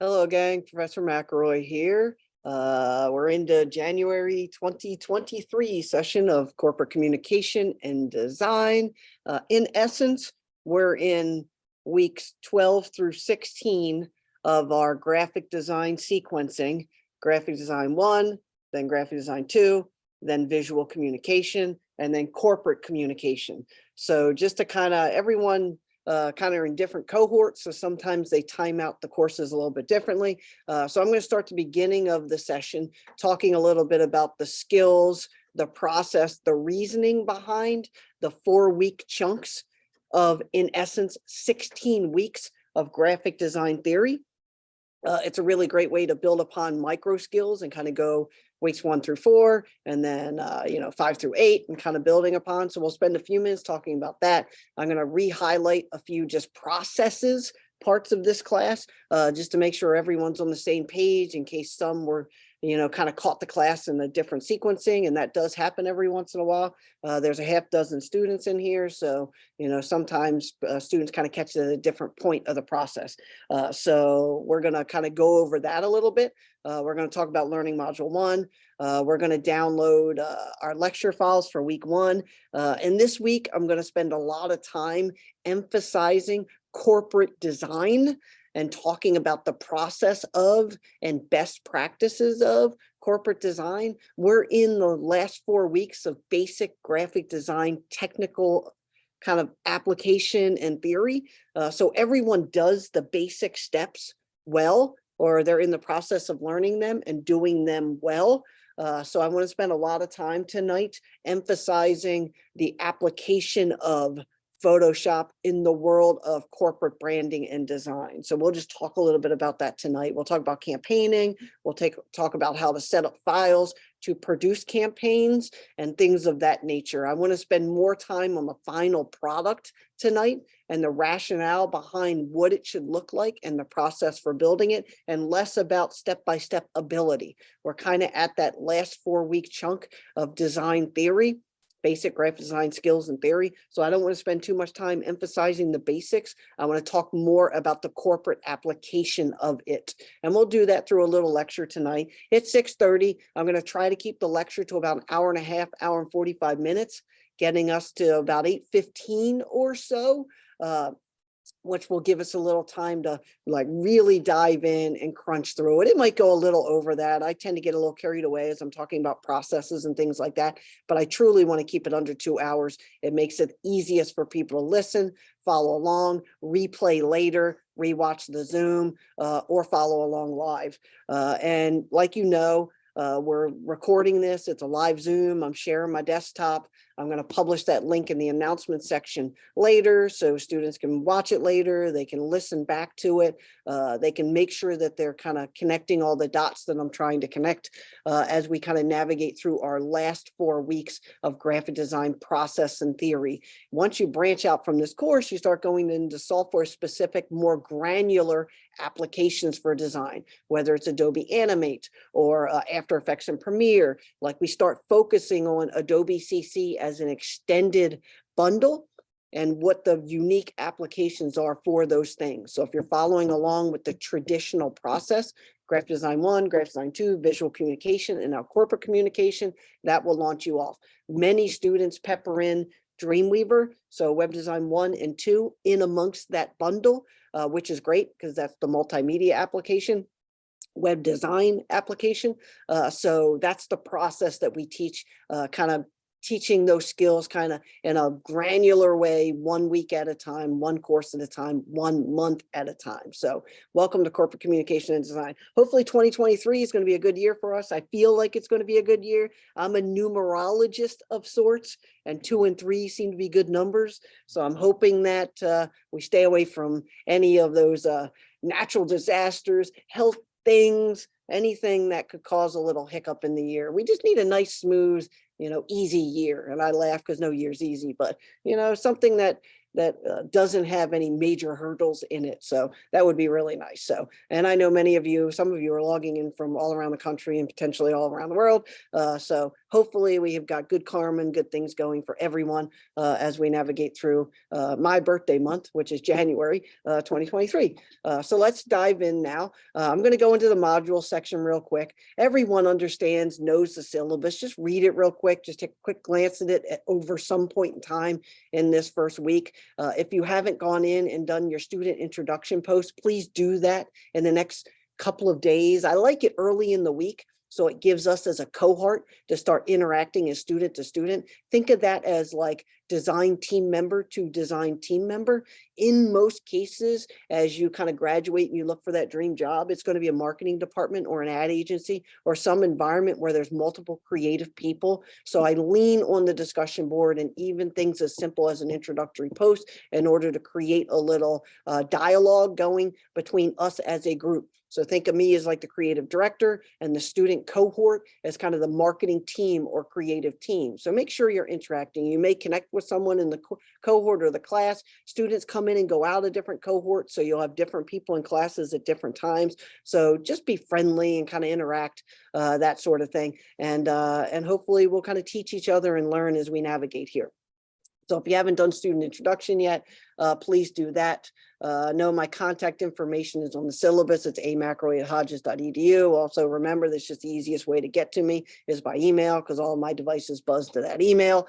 Hello, gang. Professor McElroy here. We're into January 2023 session of corporate communication and design. In essence, we're in weeks 12 through 16 of our graphic design sequencing. Graphic design 1, then graphic design 2, then visual communication, and then corporate communication. So just to kind of everyone kind of in different cohorts. So sometimes they time out the courses a little bit differently. So I'm going to start the beginning of the session talking a little bit about the skills, the process, the reasoning behind the 4-week chunks of, in essence, 16 weeks of graphic design theory. It's a really great way to build upon micro skills and kind of go weeks 1 through 4, and then 5 through 8, and kind of building upon. So we'll spend a few minutes talking about that. I'm going to re-highlight a few just processes parts of this class, just to make sure everyone's on the same page in case some were kind of caught the class in a different sequencing, and that does happen every once in a while. There's a half dozen students in here, so sometimes students kind of catch it at a different point of the process. So we're going to kind of go over that a little bit. We're going to talk about learning module 1. We're going to download our lecture files for week 1. And this week, I'm going to spend a lot of time emphasizing corporate design and talking about the process of and best practices of corporate design. We're in the last 4 weeks of basic graphic design technical kind of application and theory. So everyone does the basic steps well, or they're in the process of learning them and doing them well. So I want to spend a lot of time tonight emphasizing the application of Photoshop in the world of corporate branding and design. So we'll just talk a little bit about that tonight. We'll talk about campaigning. We'll talk about how to set up files to produce campaigns and things of that nature. I want to spend more time on the final product tonight and the rationale behind what it should look like and the process for building it, and less about step-by-step ability. We're kind of at that last 4-week chunk of design theory, basic graphic design skills and theory. So I don't want to spend too much time emphasizing the basics. I want to talk more about the corporate application of it. And we'll do that through a little lecture tonight. It's 6:30. I'm going to try to keep the lecture to about an hour and a half, hour and 45 minutes, getting us to about 8:15 or so. Which will give us a little time to really dive in and crunch through it. It might go a little over that. I tend to get a little carried away as I'm talking about processes and things like that, but I truly want to keep it under 2 hours. It makes it easiest for people to listen, follow along, replay later, rewatch the Zoom, or follow along live. And like we're recording this. It's a live Zoom. I'm sharing my desktop. I'm going to publish that link in the announcement section later so students can watch it later. They can listen back to it. They can make sure that they're kind of connecting all the dots that I'm trying to connect as we kind of navigate through our last 4 weeks of graphic design process and theory. Once you branch out from this course, you start going into software specific, more granular applications for design, whether it's Adobe Animate or After Effects and Premiere. Like we start focusing on Adobe CC as an extended bundle and what the unique applications are for those things. So if you're following along with the traditional process, graphic design 1, graphic design 2, visual communication, and now corporate communication, that will launch you off. Many students pepper in Dreamweaver, so web design 1 and 2 in amongst that bundle, which is great because that's the multimedia application, web design application. So that's the process that we teach, kind of teaching those skills kind of in a granular way, 1 week at a time, 1 course at a time, 1 month at a time. So welcome to corporate communication and design. Hopefully 2023 is going to be a good year for us. I feel like it's going to be a good year. I'm a numerologist of sorts, and 2 and 3 seem to be good numbers. So I'm hoping that we stay away from any of those natural disasters, health things, anything that could cause a little hiccup in the year. We just need a nice, smooth, easy year. And I laugh because no year's easy, but something that that doesn't have any major hurdles in it. So that would be really nice. So, and I know many of you, some of you are logging in from all around the country and potentially all around the world. So hopefully we have got good karma and good things going for everyone as we navigate through my birthday month, which is January 2023. So let's dive in now. I'm going to go into the module section real quick. Everyone understands, knows the syllabus. Just read it real quick. Just take a quick glance at it over some point in time in this first week. If you haven't gone in and done your student introduction post, please do that in the next couple of days. I like it early in the week, so it gives us as a cohort to start interacting as student to student. Think of that as like design team member to design team member. In most cases, as you kind of graduate and you look for that dream job, it's going to be a marketing department or an ad agency or some environment where there's multiple creative people. So I lean on the discussion board and even things as simple as an introductory post in order to create a little dialogue going between us as a group. So think of me as like the creative director and the student cohort as kind of the marketing team or creative team. So make sure you're interacting. You may connect with someone in the cohort or the class. Students come in and go out of different cohorts, so you'll have different people in classes at different times. So just be friendly and kind of interact, that sort of thing. And hopefully we'll kind of teach each other and learn as we navigate here. So if you haven't done student introduction yet, please do that. No, my contact information is on the syllabus. It's amacroy@hodges.edu. Also, remember, that's just the easiest way to get to me is by email, because all my devices buzz to that email.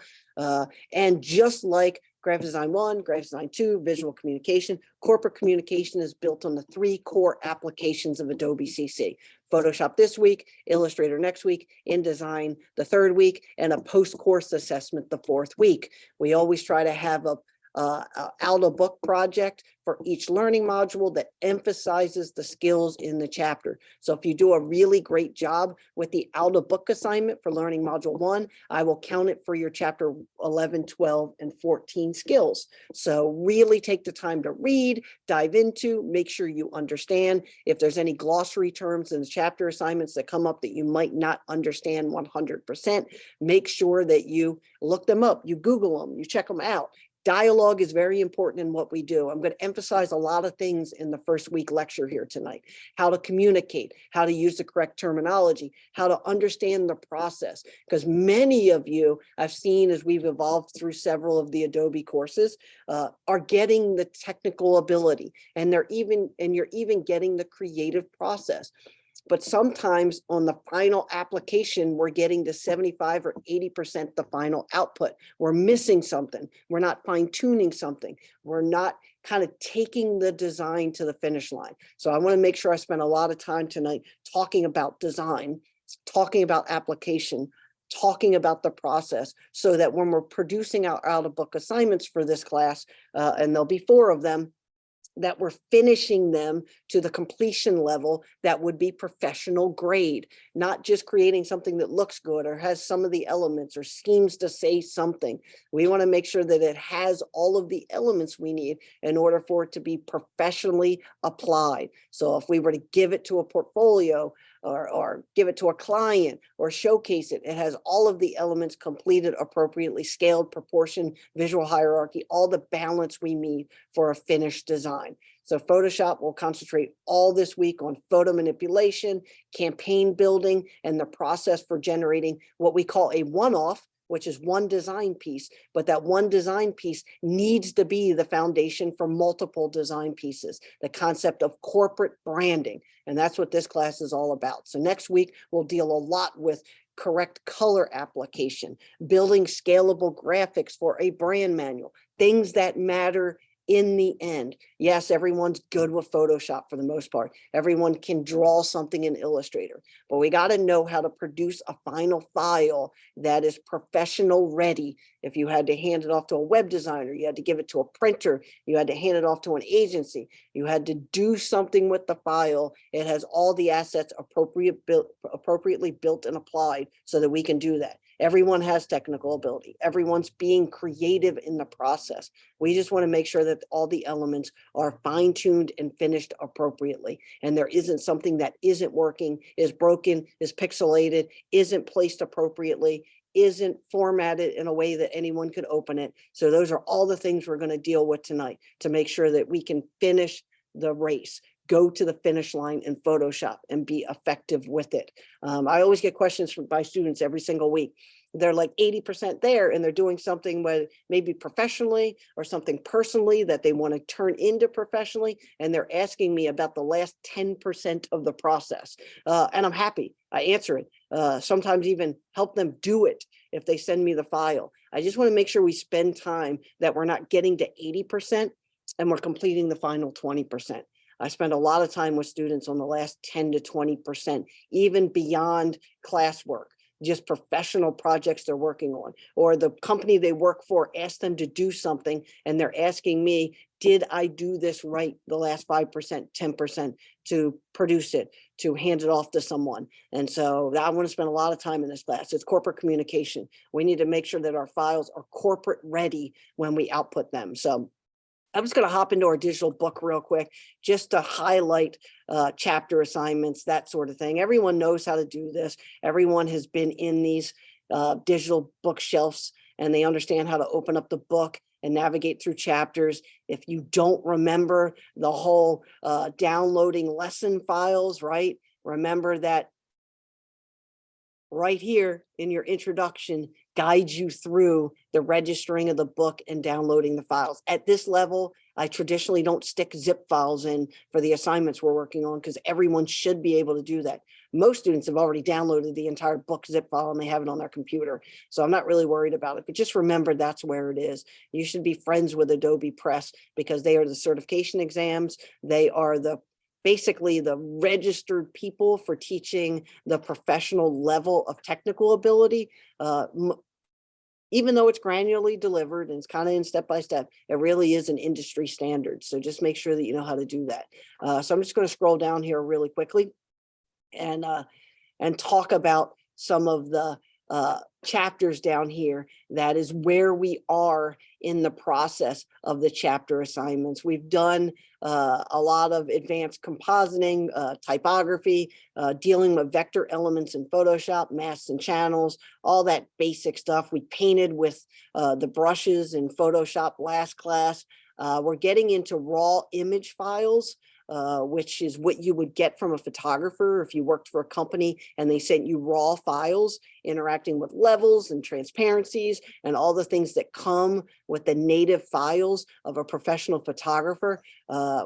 And just like Graphic Design 1, Graphic Design 2, Visual Communication, Corporate Communication is built on the 3 core applications of Adobe CC. Photoshop this week, Illustrator next week, InDesign the 3rd week, and a post-course assessment the 4th week. We always try to have a out of book project for each learning module that emphasizes the skills in the chapter. So if you do a really great job with the out of book assignment for learning module 1, I will count it for your chapter 11, 12, and 14 skills. So really take the time to read, dive into, make sure you understand. If there's any glossary terms in the chapter assignments that come up that you might not understand 100%, make sure that you look them up, you Google them, you check them out. Dialogue is very important in what we do. I'm going to emphasize a lot of things in the first week lecture here tonight. How to communicate, how to use the correct terminology, how to understand the process. Because many of you I've seen as we've evolved through several of the Adobe courses are getting the technical ability, and you're even getting the creative process. But sometimes on the final application, we're getting to 75 or 80% the final output. We're missing something. We're not fine tuning something. We're not kind of taking the design to the finish line. So I want to make sure I spend a lot of time tonight talking about design, talking about application, talking about the process, so that when we're producing our out of book assignments for this class, and there'll be 4 of them, that we're finishing them to the completion level that would be professional grade, not just creating something that looks good or has some of the elements or schemes to say something. We want to make sure that it has all of the elements we need in order for it to be professionally applied. So if we were to give it to a portfolio or give it to a client or showcase it, it has all of the elements completed appropriately, scaled, proportion, visual hierarchy, all the balance we need for a finished design. So Photoshop will concentrate all this week on photo manipulation, campaign building, and the process for generating what we call a one-off, which is one design piece, but that one design piece needs to be the foundation for multiple design pieces, the concept of corporate branding. And that's what this class is all about. So next week, we'll deal a lot with correct color application, building scalable graphics for a brand manual, things that matter in the end. Yes, everyone's good with Photoshop for the most part. Everyone can draw something in Illustrator, but we got to know how to produce a final file that is professional ready. If you had to hand it off to a web designer, you had to give it to a printer, you had to hand it off to an agency, you had to do something with the file. It has all the assets appropriately built and applied so that we can do that. Everyone has technical ability. Everyone's being creative in the process. We just want to make sure that all the elements are fine-tuned and finished appropriately. And there isn't something that isn't working, is broken, is pixelated, isn't placed appropriately, isn't formatted in a way that anyone could open it. So those are all the things we're going to deal with tonight to make sure that we can finish the race, go to the finish line in Photoshop and be effective with it. I always get questions from by students every single week. They're like 80% there and they're doing something with maybe professionally or something personally that they want to turn into professionally. And they're asking me about the last 10% of the process. And I'm happy. I answer it. Sometimes even help them do it if they send me the file. I just want to make sure we spend time that we're not getting to 80% and we're completing the final 20%. I spend a lot of time with students on the last 10 to 20%, even beyond classwork, just professional projects they're working on, or the company they work for asked them to do something and they're asking me, did I do this right the last 5%, 10% to produce it, to hand it off to someone? And so I want to spend a lot of time in this class. It's corporate communication. We need to make sure that our files are corporate ready when we output them. So I'm just going to hop into our digital book real quick, just to highlight chapter assignments, that sort of thing. Everyone knows how to do this. Everyone has been in these digital bookshelves and they understand how to open up the book and navigate through chapters. If you don't remember the whole downloading lesson files, right? Remember that right here in your introduction guides you through the registering of the book and downloading the files. At this level, I traditionally don't stick zip files in for the assignments we're working on because everyone should be able to do that. Most students have already downloaded the entire book zip file and they have it on their computer. So I'm not really worried about it, but just remember that's where it is. You should be friends with Adobe Press because they are the certification exams. They are basically the registered people for teaching the professional level of technical ability. Even though it's granularly delivered and it's kind of in step-by-step, it really is an industry standard. So just make sure that you know how to do that. So I'm just going to scroll down here really quickly and talk about some of the chapters down here. That is where we are in the process of the chapter assignments. We've done a lot of advanced compositing, typography, dealing with vector elements in Photoshop, masks and channels, all that basic stuff. We painted with the brushes in Photoshop last class. We're getting into raw image files, which is what you would get from a photographer if you worked for a company and they sent you raw files interacting with levels and transparencies and all the things that come with the native files of a professional photographer.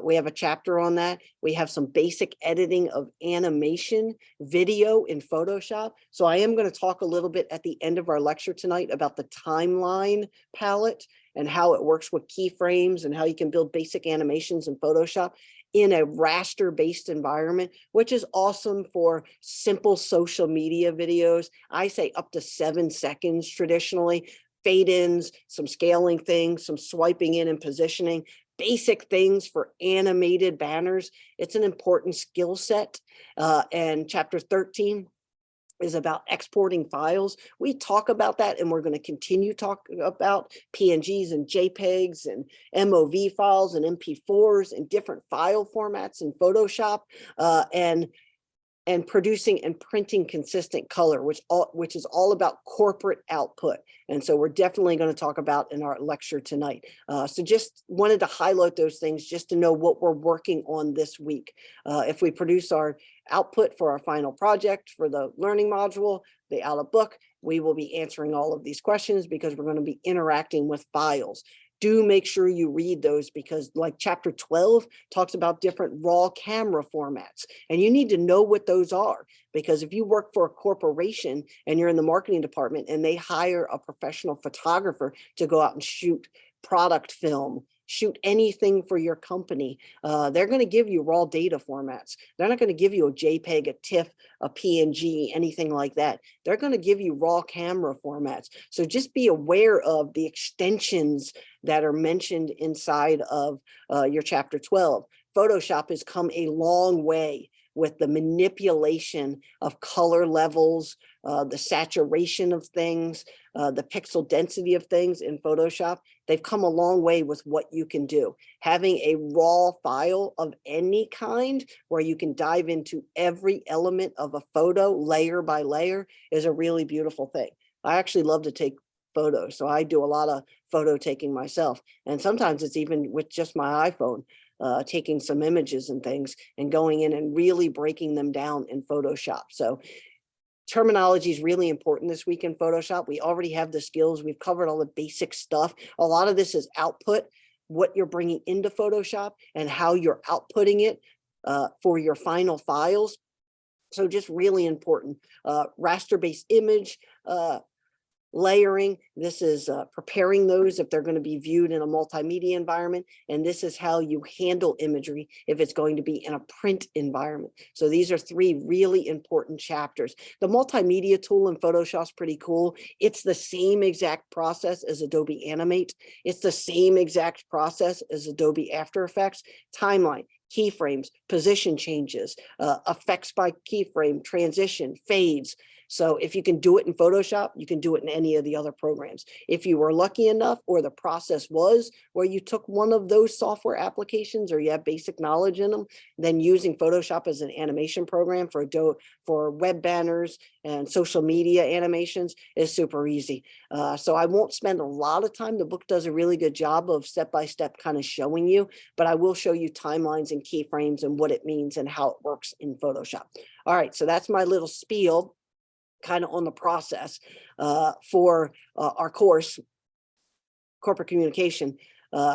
We have a chapter on that. We have some basic editing of animation video in Photoshop. So I am going to talk a little bit at the end of our lecture tonight about the timeline palette and how it works with keyframes and how you can build basic animations in Photoshop in a raster-based environment, which is awesome for simple social media videos. I say up to 7 seconds traditionally, fade-ins, some scaling things, some swiping in and positioning, basic things for animated banners. It's an important skill set. And chapter 13 is about exporting files. We talk about that and we're going to continue talking about PNGs and JPEGs and MOV files and MP4s and different file formats in Photoshop, and producing and printing consistent color, which is all about corporate output. And so we're definitely going to talk about in our lecture tonight. So just wanted to highlight those things just to know what we're working on this week. If we produce our output for our final project for the learning module, the out of book, we will be answering all of these questions because we're going to be interacting with files. Do make sure you read those because like chapter 12 talks about different raw camera formats and you need to know what those are, because if you work for a corporation and you're in the marketing department and they hire a professional photographer to go out and shoot product film, shoot anything for your company, they're going to give you raw data formats. They're not going to give you a JPEG, a TIFF, a PNG, anything like that. They're going to give you raw camera formats. So just be aware of the extensions that are mentioned inside of your chapter 12. Photoshop has come a long way with the manipulation of color levels, the saturation of things, the pixel density of things in Photoshop. They've come a long way with what you can do. Having a raw file of any kind where you can dive into every element of a photo layer by layer is a really beautiful thing. I actually love to take photos. So I do a lot of photo taking myself. And sometimes it's even with just my iPhone, taking some images and things and going in and really breaking them down in Photoshop. So terminology is really important this week in Photoshop. We already have the skills. We've covered all the basic stuff. A lot of this is output, what you're bringing into Photoshop and how you're outputting it for your final files. So just really important. Raster-based image, layering. This is preparing those if they're going to be viewed in a multimedia environment. And this is how you handle imagery if it's going to be in a print environment. So these are three really important chapters. The multimedia tool in Photoshop is pretty cool. It's the same exact process as Adobe Animate. It's the same exact process as Adobe After Effects. Timeline, keyframes, position changes, effects by keyframe, transition, fades. So if you can do it in Photoshop, you can do it in any of the other programs. If you were lucky enough, or the process was where you took one of those software applications or you have basic knowledge in them, then using Photoshop as an animation program for web banners and social media animations is super easy. So I won't spend a lot of time. The book does a really good job of step-by-step kind of showing you, but I will show you timelines and keyframes and what it means and how it works in Photoshop. All right, so that's my little spiel kind of on the process for our course, corporate communication.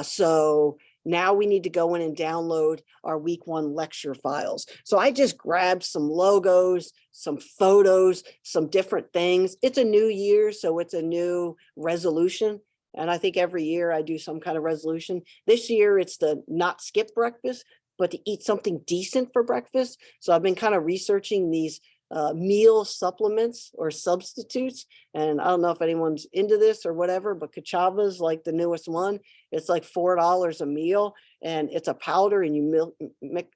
So now we need to go in and download our week 1 lecture files. So I just grabbed some logos, some photos, some different things. It's a new year, so it's a new resolution. And I think every year I do some kind of resolution. This year it's to not skip breakfast, but to eat something decent for breakfast. So I've been kind of researching these meal supplements or substitutes. And I don't know if anyone's into this or whatever, but Kachava's like the newest one. It's like $4 a meal, and it's a powder, and you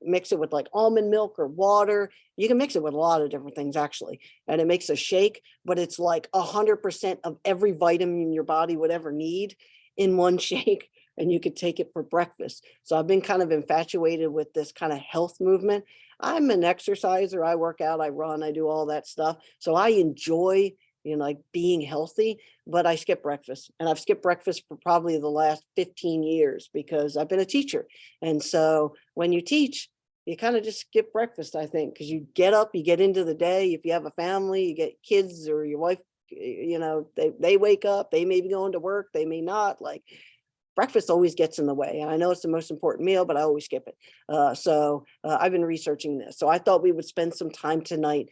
mix it with like almond milk or water. You can mix it with a lot of different things actually, and it makes a shake, but it's like 100% of every vitamin your body would ever need in one shake, and you could take it for breakfast. So I've been kind of infatuated with this kind of health movement. I'm an exerciser. I work out, I run, I do all that stuff. So I enjoy, like being healthy, but I skip breakfast, and I've skipped breakfast for probably the last 15 years because I've been a teacher. And so when you teach, you kind of just skip breakfast, I think, because you get up, you get into the day. If you have a family, you get kids or your wife, they wake up, they may be going to work, they may not. Like, breakfast always gets in the way. And I know it's the most important meal, but I always skip it. So I've been researching this. So I thought we would spend some time tonight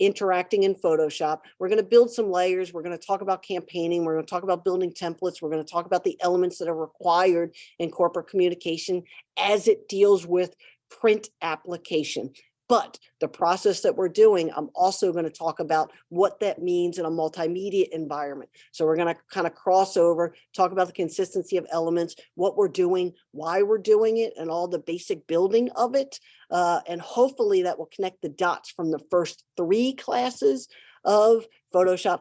interacting in Photoshop. We're going to build some layers. We're going to talk about campaigning. We're going to talk about building templates. We're going to talk about the elements that are required in corporate communication as it deals with print application. But the process that we're doing, I'm also going to talk about what that means in a multimedia environment. So we're going to kind of cross over, talk about the consistency of elements, what we're doing, why we're doing it, and all the basic building of it. And hopefully that will connect the dots from the first 3 classes of Photoshop,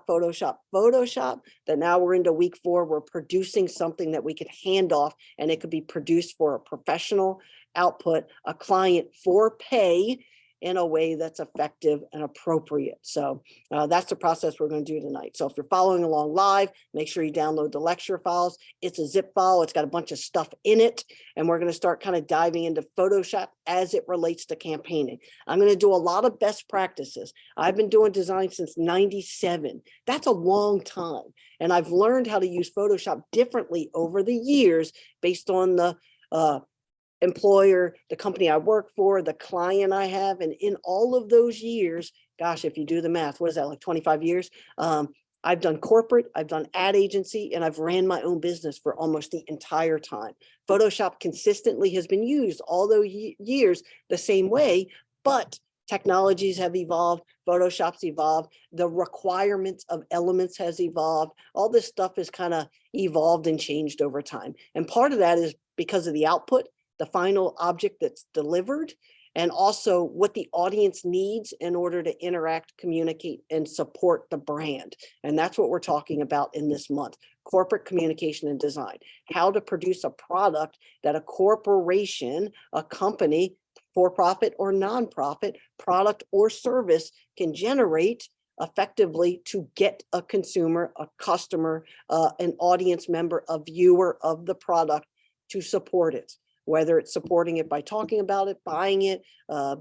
that now we're into week 4. We're producing something that we could hand off, and it could be produced for a professional output, a client for pay, in a way that's effective and appropriate. So that's the process we're going to do tonight. So if you're following along live, make sure you download the lecture files. It's a zip file. It's got a bunch of stuff in it. And we're going to start kind of diving into Photoshop as it relates to campaigning. I'm going to do a lot of best practices. I've been doing design since '97. That's a long time. And I've learned how to use Photoshop differently over the years based on the employer, the company I work for, the client I have. And in all of those years, gosh, if you do the math, what is that, like 25 years? I've done corporate, I've done ad agency, and I've ran my own business for almost the entire time. Photoshop consistently has been used all those years the same way, but technologies have evolved, Photoshop's evolved, the requirements of elements has evolved. All this stuff has kind of evolved and changed over time. And part of that is because of the output, the final object that's delivered, and also what the audience needs in order to interact, communicate, and support the brand. And that's what we're talking about in this month, corporate communication and design, how to produce a product that a corporation, a company, for-profit or nonprofit, product or service can generate effectively to get a consumer, a customer, an audience member, a viewer of the product to support it, whether it's supporting it by talking about it, buying it,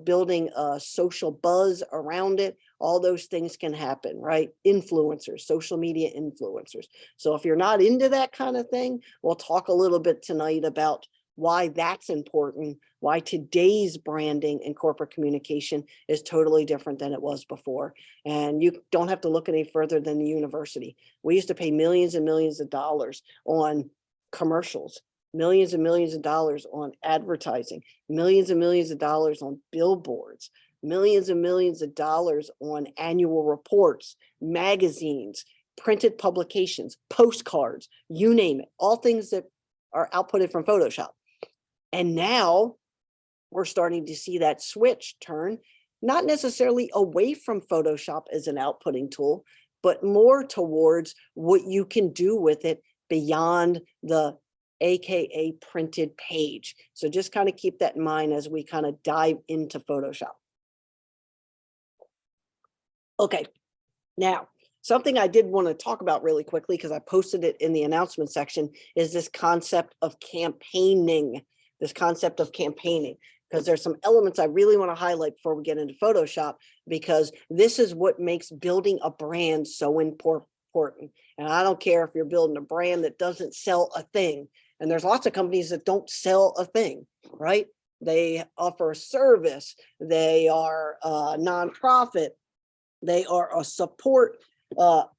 building a social buzz around it. All those things can happen, right? Influencers, social media influencers. So if you're not into that kind of thing, we'll talk a little bit tonight about why that's important, why today's branding and corporate communication is totally different than it was before. And you don't have to look any further than the university. We used to pay millions and millions of dollars on commercials, millions and millions of dollars on advertising, millions and millions of dollars on billboards, millions and millions of dollars on annual reports, magazines, printed publications, postcards, you name it, all things that are outputted from Photoshop. And now we're starting to see that switch turn, not necessarily away from Photoshop as an outputting tool, but more towards what you can do with it beyond the AKA printed page. So just kind of keep that in mind as we kind of dive into Photoshop. Okay, now something I did want to talk about really quickly, because I posted it in the announcement section, is this concept of campaigning. Because there's some elements I really want to highlight before we get into Photoshop, because this is what makes building a brand so important. And I don't care if you're building a brand that doesn't sell a thing. And there's lots of companies that don't sell a thing, right? They offer a service. They are a nonprofit. They are a support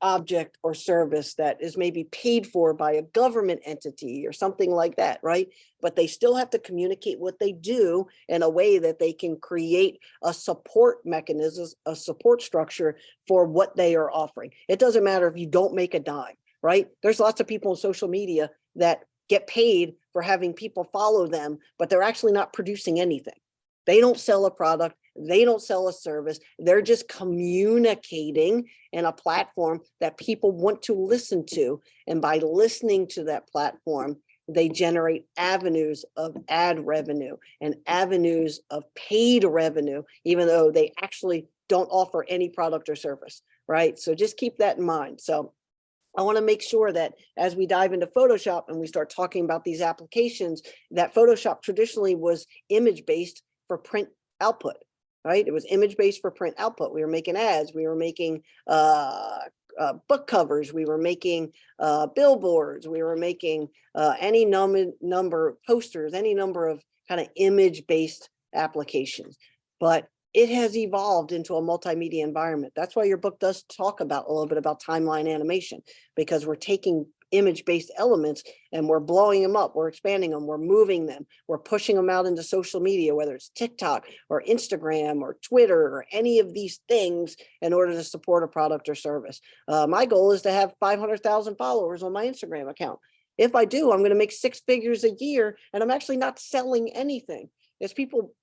object or service that is maybe paid for by a government entity or something like that, right? But they still have to communicate what they do in a way that they can create a support mechanism, a support structure for what they are offering. It doesn't matter if you don't make a dime, right? There's lots of people on social media that get paid for having people follow them, but they're actually not producing anything. They don't sell a product. They don't sell a service. They're just communicating in a platform that people want to listen to. And by listening to that platform, they generate avenues of ad revenue and avenues of paid revenue, even though they actually don't offer any product or service, right? So just keep that in mind. So I want to make sure that as we dive into Photoshop and we start talking about these applications, that Photoshop traditionally was image-based for print output, right? It was image-based for print output. We were making ads, we were making book covers, we were making billboards, we were making any number of posters, any number of kind of image-based applications. But it has evolved into a multimedia environment. That's why your book does talk about a little bit about timeline animation, because we're taking image-based elements and we're blowing them up, we're expanding them, we're moving them, we're pushing them out into social media, whether it's TikTok or Instagram or Twitter or any of these things in order to support a product or service. My goal is to have 500,000 followers on my Instagram account. If I do, I'm going to make 6 figures a year, and I'm actually not selling anything. It's people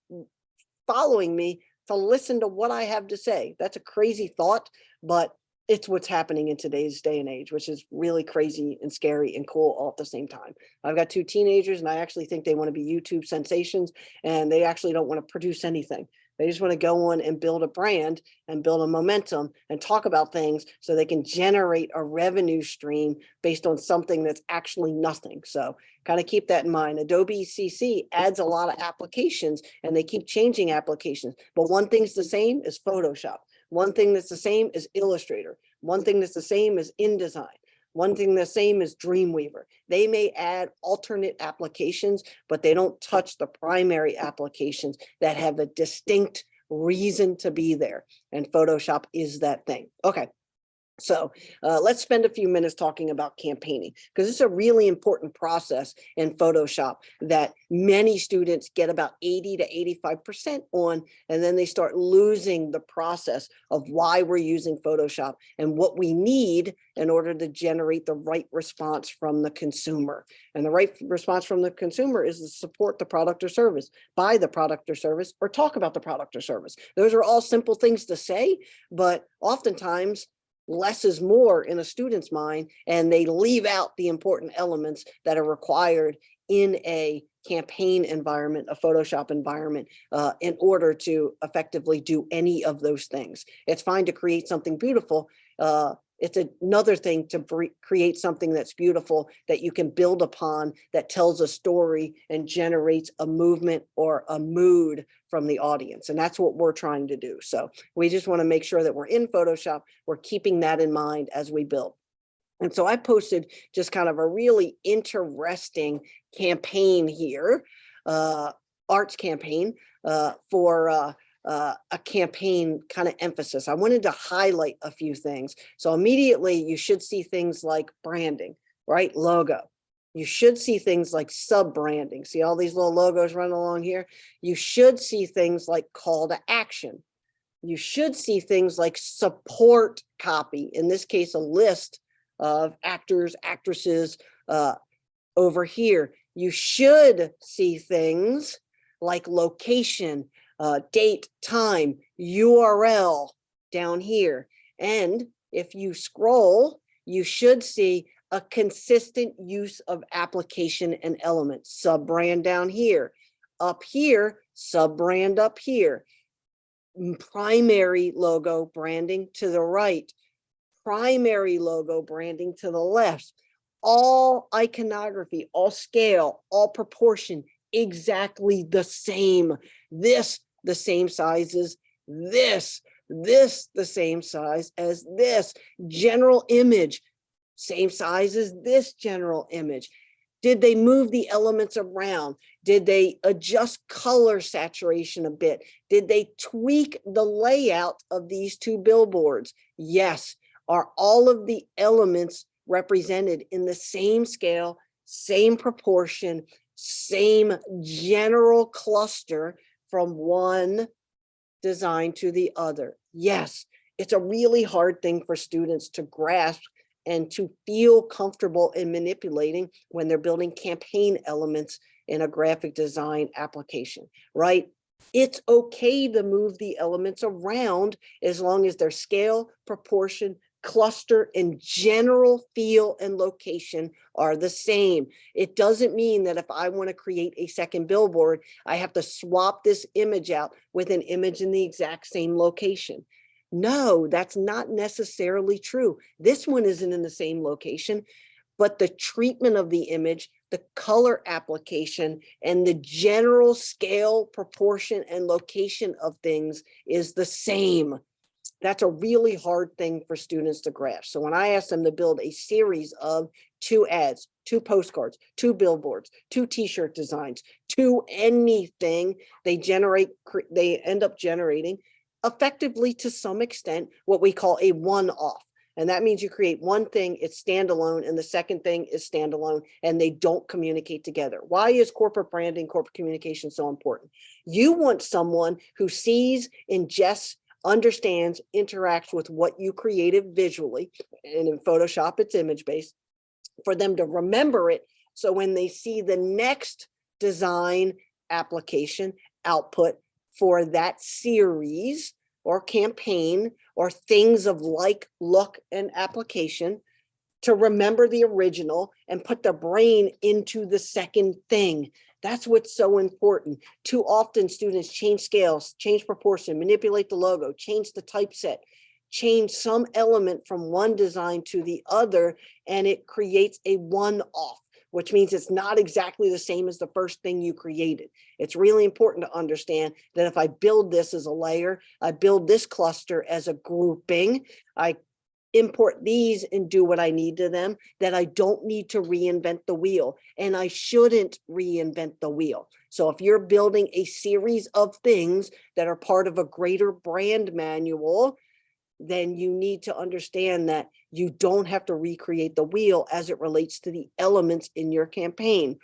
following me to listen to what I have to say. That's a crazy thought, but it's what's happening in today's day and age, which is really crazy and scary and cool all at the same time. I've got 2 teenagers, and I actually think they want to be YouTube sensations, and they actually don't want to produce anything. They just want to go on and build a brand and build a momentum and talk about things so they can generate a revenue stream based on something that's actually nothing. So kind of keep that in mind. Adobe CC adds a lot of applications, and they keep changing applications. But one thing's the same is Photoshop. One thing that's the same is Illustrator. One thing that's the same is InDesign. One thing the same is Dreamweaver. They may add alternate applications, but they don't touch the primary applications that have a distinct reason to be there. And Photoshop is that thing. Okay. So let's spend a few minutes talking about campaigning, because it's a really important process in Photoshop that many students get about 80 to 85% on, and then they start losing the process of why we're using Photoshop and what we need in order to generate the right response from the consumer. And the right response from the consumer is to support the product or service, buy the product or service, or talk about the product or service. Those are all simple things to say, but oftentimes less is more in a student's mind, and they leave out the important elements that are required in a campaign environment, a Photoshop environment, in order to effectively do any of those things. It's fine to create something beautiful. It's another thing to create something that's beautiful that you can build upon, that tells a story and generates a movement or a mood from the audience. And that's what we're trying to do. So we just want to make sure that we're in Photoshop, we're keeping that in mind as we build. And so I posted just kind of a really interesting campaign here, arts campaign for a campaign kind of emphasis. I wanted to highlight a few things. So immediately you should see things like branding, right? Logo. You should see things like sub-branding. See all these little logos running along here? You should see things like call to action. You should see things like support copy. In this case, a list of actors, actresses over here. You should see things like location, date, time, URL down here. And if you scroll, you should see a consistent use of application and elements. Sub-brand down here. Up here, sub-brand up here. Primary logo branding to the right. Primary logo branding to the left. All iconography, all scale, all proportion, exactly the same. This the same size as this. This the same size as this. General image, same size as this general image. Did they move the elements around? Did they adjust color saturation a bit? Did they tweak the layout of these two billboards? Yes. Are all of the elements represented in the same scale, same proportion, same general cluster from one design to the other? Yes. It's a really hard thing for students to grasp and to feel comfortable in manipulating when they're building campaign elements in a graphic design application, right? It's okay to move the elements around as long as their scale, proportion, cluster, and general feel and location are the same. It doesn't mean that if I want to create a second billboard, I have to swap this image out with an image in the exact same location. No, that's not necessarily true. This one isn't in the same location, but the treatment of the image, the color application, and the general scale, proportion, and location of things is the same. That's a really hard thing for students to grasp. So when I ask them to build a series of 2 ads, 2 postcards, 2 billboards, 2 t-shirt designs, 2 anything, they end up generating effectively, to some extent, what we call a one-off. And that means you create one thing, it's standalone, and the second thing is standalone, and they don't communicate together. Why is corporate branding, corporate communication so important? You want someone who sees, ingests, understands, interacts with what you created visually, and in Photoshop, it's image-based, for them to remember it. So when they see the next design application output for that series or campaign or things of like look and application, to remember the original and put the brain into the second thing. That's what's so important. Too often students change scales, change proportion, manipulate the logo, change the typeset, change some element from one design to the other, and it creates a one-off, which means it's not exactly the same as the first thing you created. It's really important to understand that if I build this as a layer, I build this cluster as a grouping, I import these and do what I need to them, that I don't need to reinvent the wheel, and I shouldn't reinvent the wheel. So if you're building a series of things that are part of a greater brand manual, then you need to understand that you don't have to recreate the wheel as it relates to the elements in your campaign.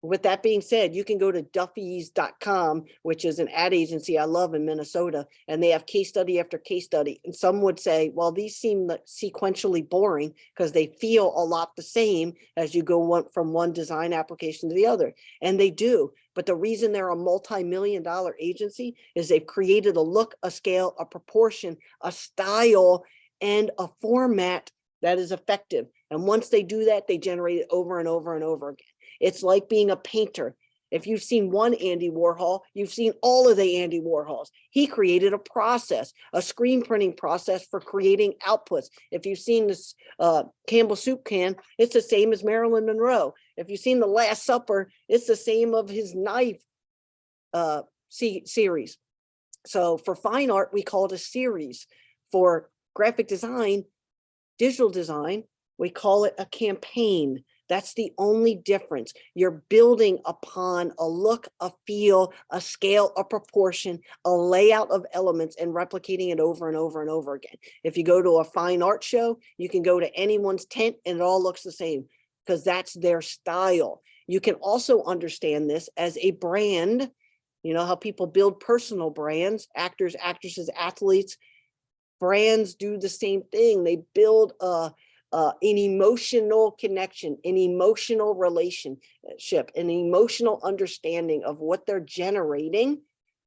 With that being said, you can go to Duffy's.com, which is an ad agency I love in Minnesota, and they have case study after case study. And some would say, well, these seem sequentially boring because they feel a lot the same as you go from one design application to the other. And they do. But the reason they're a multi-million-dollar agency is they've created a look, a scale, a proportion, a style, and a format that is effective. And once they do that, they generate it over and over and over again. It's like being a painter. If you've seen one Andy Warhol, you've seen all of the Andy Warhols. He created a process, a screen printing process for creating outputs. If you've seen this Campbell soup can, it's the same as Marilyn Monroe. If you've seen The Last Supper, it's the same of his knife series. So for fine art, we call it a series. For graphic design, digital design, we call it a campaign. That's the only difference. You're building upon a look, a feel, a scale, a proportion, a layout of elements and replicating it over and over and over again. If you go to a fine art show, you can go to anyone's tent and it all looks the same because that's their style. You can also understand this as a brand. You know how people build personal brands, actors, actresses, athletes. Brands do the same thing. They build an emotional connection, an emotional relationship, an emotional understanding of what they're generating,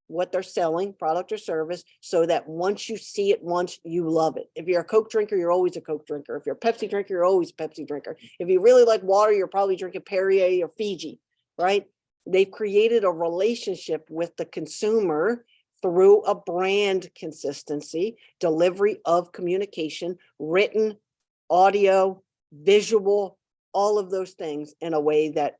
what they're selling, product or service, so that once you see it once, you love it. If you're a Coke drinker, you're always a Coke drinker. If you're a Pepsi drinker, you're always a Pepsi drinker. If you really like water, you're probably drinking Perrier or Fiji, right? They've created a relationship with the consumer through a brand consistency, delivery of communication, written, audio, visual, all of those things in a way that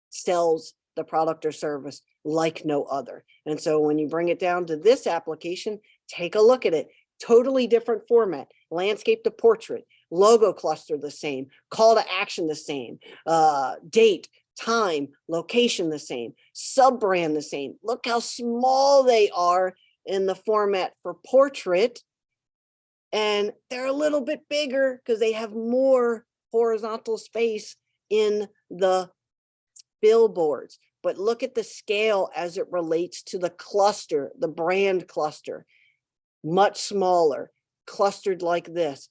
sells the product or service like no other. And so when you bring it down to this application, take a look at it. Totally different format, landscape to portrait, logo cluster the same, call to action the same, date, time, location the same, sub-brand the same. Look how small they are in the format for portrait. And they're a little bit bigger because they have more horizontal space in the billboards. But look at the scale as it relates to the cluster, the brand cluster, much smaller, clustered like this.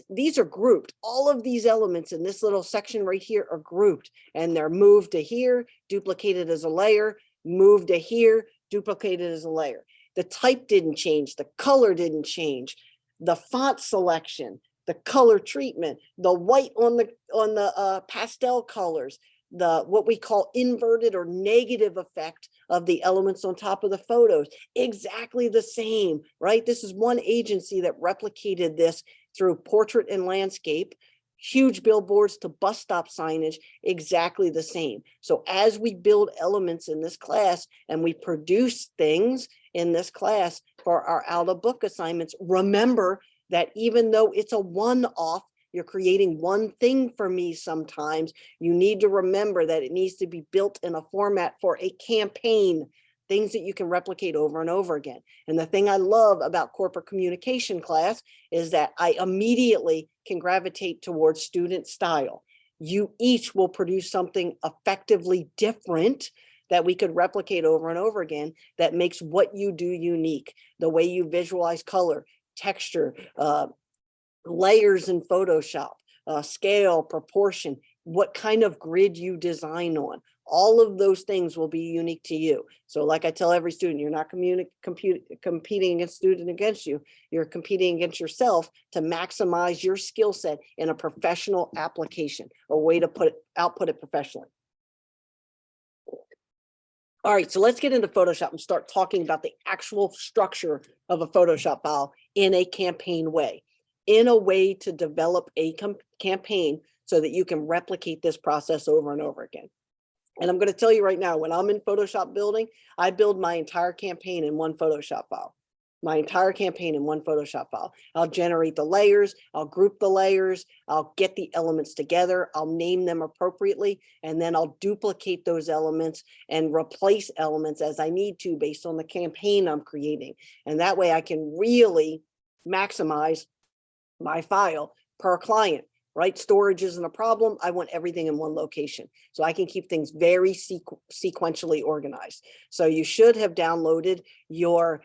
These are grouped. All of these elements in this little section right here are grouped, and they're moved to here, duplicated as a layer, moved to here, duplicated as a layer. The type didn't change, the color didn't change, the font selection, the color treatment, the white on the pastel colors, the what we call inverted or negative effect of the elements on top of the photos, exactly the same, right? This is one agency that replicated this through portrait and landscape, huge billboards to bus stop signage, exactly the same. So as we build elements in this class and we produce things in this class for our out of book assignments, remember that even though it's a one-off, you're creating one thing for me sometimes, you need to remember that it needs to be built in a format for a campaign, things that you can replicate over and over again. And the thing I love about corporate communication class is that I immediately can gravitate towards student style. You each will produce something effectively different that we could replicate over and over again that makes what you do unique. The way you visualize color, texture, layers in Photoshop, scale, proportion, what kind of grid you design on. All of those things will be unique to you. So like I tell every student, you're not competing against student against you. You're competing against yourself to maximize your skill set in a professional application, a way to output it professionally. All right, so let's get into Photoshop and start talking about the actual structure of a Photoshop file in a campaign way, in a way to develop a campaign so that you can replicate this process over and over again. And I'm going to tell you right now, when I'm in Photoshop building, I build my entire campaign in one Photoshop file. My entire campaign in one Photoshop file. I'll generate the layers, I'll group the layers, I'll get the elements together, I'll name them appropriately, and then I'll duplicate those elements and replace elements as I need to based on the campaign I'm creating. And that way I can really maximize my file per client, right? Storage isn't a problem. I want everything in one location. So I can keep things very sequentially organized. So you should have downloaded your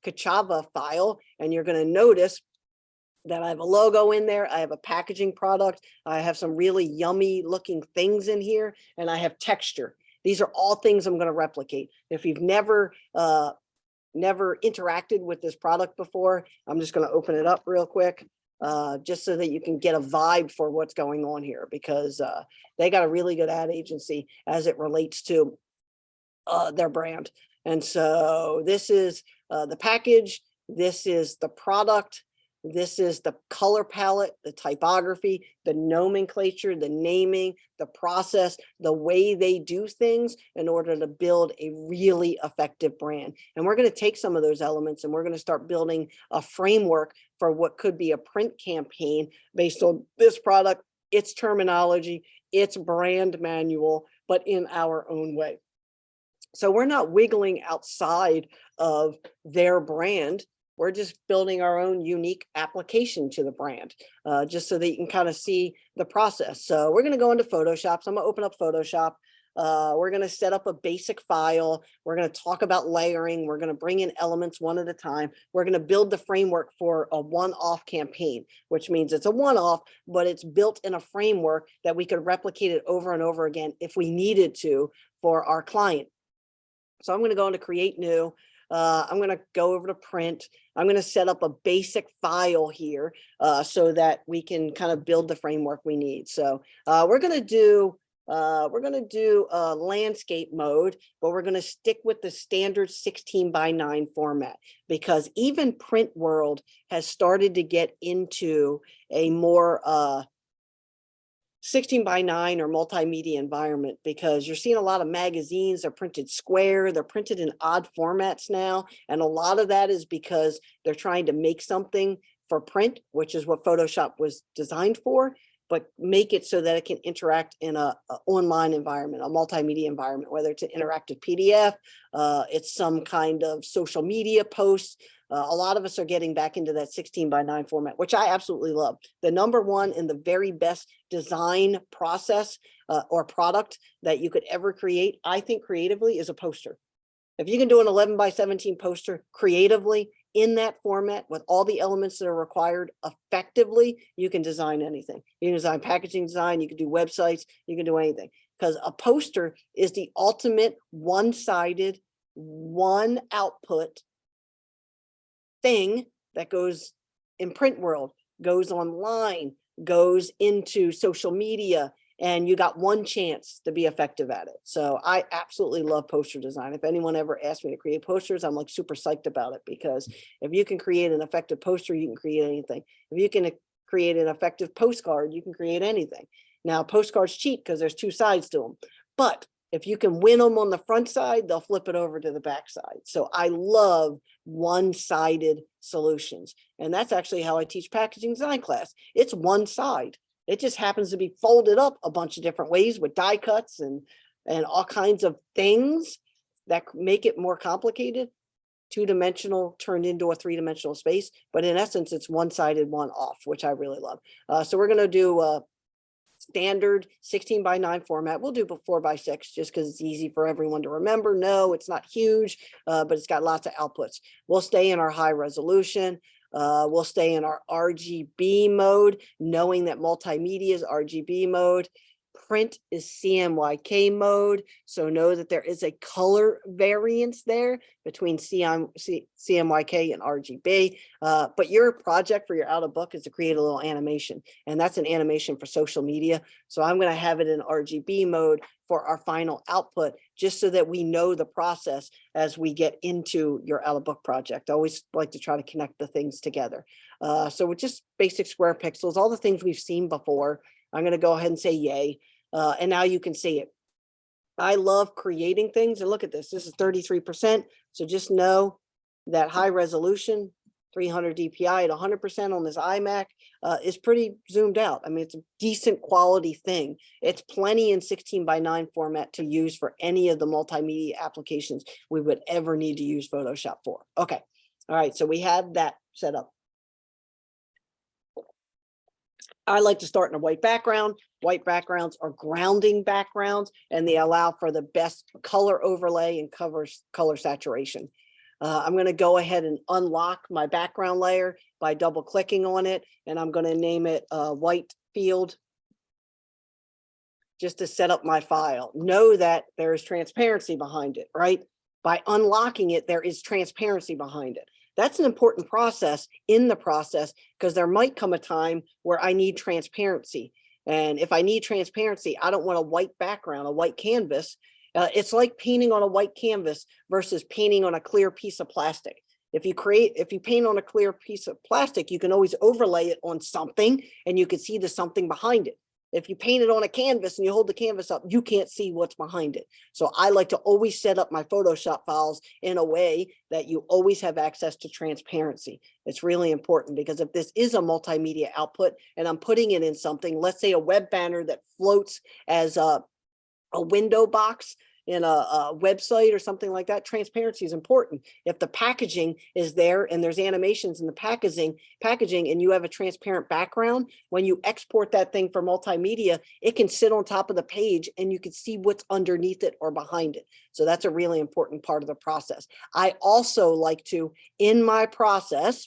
Kachava file, and you're going to notice that I have a logo in there. I have a packaging product. I have some really yummy looking things in here, and I have texture. These are all things I'm going to replicate. If you've never interacted with this product before, I'm just going to open it up real quick. just so that you can get a vibe for what's going on here, because they got a really good ad agency as it relates to their brand. And so this is the package, this is the product, this is the color palette, the typography, the nomenclature, the naming, the process, the way they do things in order to build a really effective brand. And we're going to take some of those elements and we're going to start building a framework for what could be a print campaign based on this product, its terminology, its brand manual, but in our own way. So we're not wiggling outside of their brand. We're just building our own unique application to the brand, just so that you can kind of see the process. So we're going to go into Photoshop. So I'm going to open up Photoshop. We're going to set up a basic file. We're going to talk about layering. We're going to bring in elements one at a time. We're going to build the framework for a one-off campaign, which means it's a one-off, but it's built in a framework that we could replicate it over and over again if we needed to for our client. So I'm going to go into create new. I'm going to go over to print. I'm going to set up a basic file here so that we can kind of build the framework we need. So we're going to do landscape mode, but we're going to stick with the standard 16:9 format, because even print world has started to get into a more 16:9 or multimedia environment, because you're seeing a lot of magazines are printed square, they're printed in odd formats now. And a lot of that is because they're trying to make something for print, which is what Photoshop was designed for, but make it so that it can interact in a online environment, a multimedia environment, whether it's an interactive PDF, it's some kind of social media posts. A lot of us are getting back into that 16:9 format, which I absolutely love. The number one and the very best design process or product that you could ever create, I think creatively, is a poster. If you can do an 11:17 poster creatively in that format with all the elements that are required effectively, you can design anything. You can design packaging design, you can do websites, you can do anything. Because a poster is the ultimate one-sided, one output thing that goes in print world, goes online, goes into social media, and you got one chance to be effective at it. So I absolutely love poster design. If anyone ever asked me to create posters, I'm like super psyched about it, because if you can create an effective poster, you can create anything. If you can create an effective postcard, you can create anything. Now, postcards cheat because there's two sides to them, but if you can win them on the front side, they'll flip it over to the back side. So I love one-sided solutions. And that's actually how I teach packaging design class. It's one side. It just happens to be folded up a bunch of different ways with die cuts and all kinds of things that make it more complicated. Two-dimensional turned into a three-dimensional space. But in essence, it's one-sided, one off, which I really love. So we're going to do standard 16:9 format. We'll do 4:6 just because it's easy for everyone to remember. No, it's not huge, but it's got lots of outputs. We'll stay in our high resolution. We'll stay in our RGB mode, knowing that multimedia is RGB mode. Print is CMYK mode. So know that there is a color variance there between CMYK and RGB. But your project for your out of book is to create a little animation, and that's an animation for social media. So I'm going to have it in RGB mode for our final output, just so that we know the process as we get into your out of book project. I always like to try to connect the things together. So with just basic square pixels, all the things we've seen before, I'm going to go ahead and say yay. And now you can see it. I love creating things. And look at this. This is 33%. So just know that high resolution, 300 DPI at 100% on this iMac is pretty zoomed out. I mean, it's a decent quality thing. It's plenty in 16:9 format to use for any of the multimedia applications we would ever need to use Photoshop for. Okay. All right. So we have that set up. I like to start in a white background. White backgrounds are grounding backgrounds, and they allow for the best color overlay and color saturation. I'm going to go ahead and unlock my background layer by double clicking on it, and I'm going to name it white field just to set up my file. Know that there is transparency behind it, right? By unlocking it, there is transparency behind it. That's an important process in the process, because there might come a time where I need transparency. And if I need transparency, I don't want a white background, a white canvas. It's like painting on a white canvas versus painting on a clear piece of plastic. If you paint on a clear piece of plastic, you can always overlay it on something and you can see the something behind it. If you paint it on a canvas and you hold the canvas up, you can't see what's behind it. So I like to always set up my Photoshop files in a way that you always have access to transparency. It's really important, because if this is a multimedia output and I'm putting it in something, let's say a web banner that floats as a window box in a website or something like that, transparency is important. If the packaging is there and there's animations in the packaging and you have a transparent background, when you export that thing for multimedia, it can sit on top of the page and you can see what's underneath it or behind it. So that's a really important part of the process. I also like to, in my process,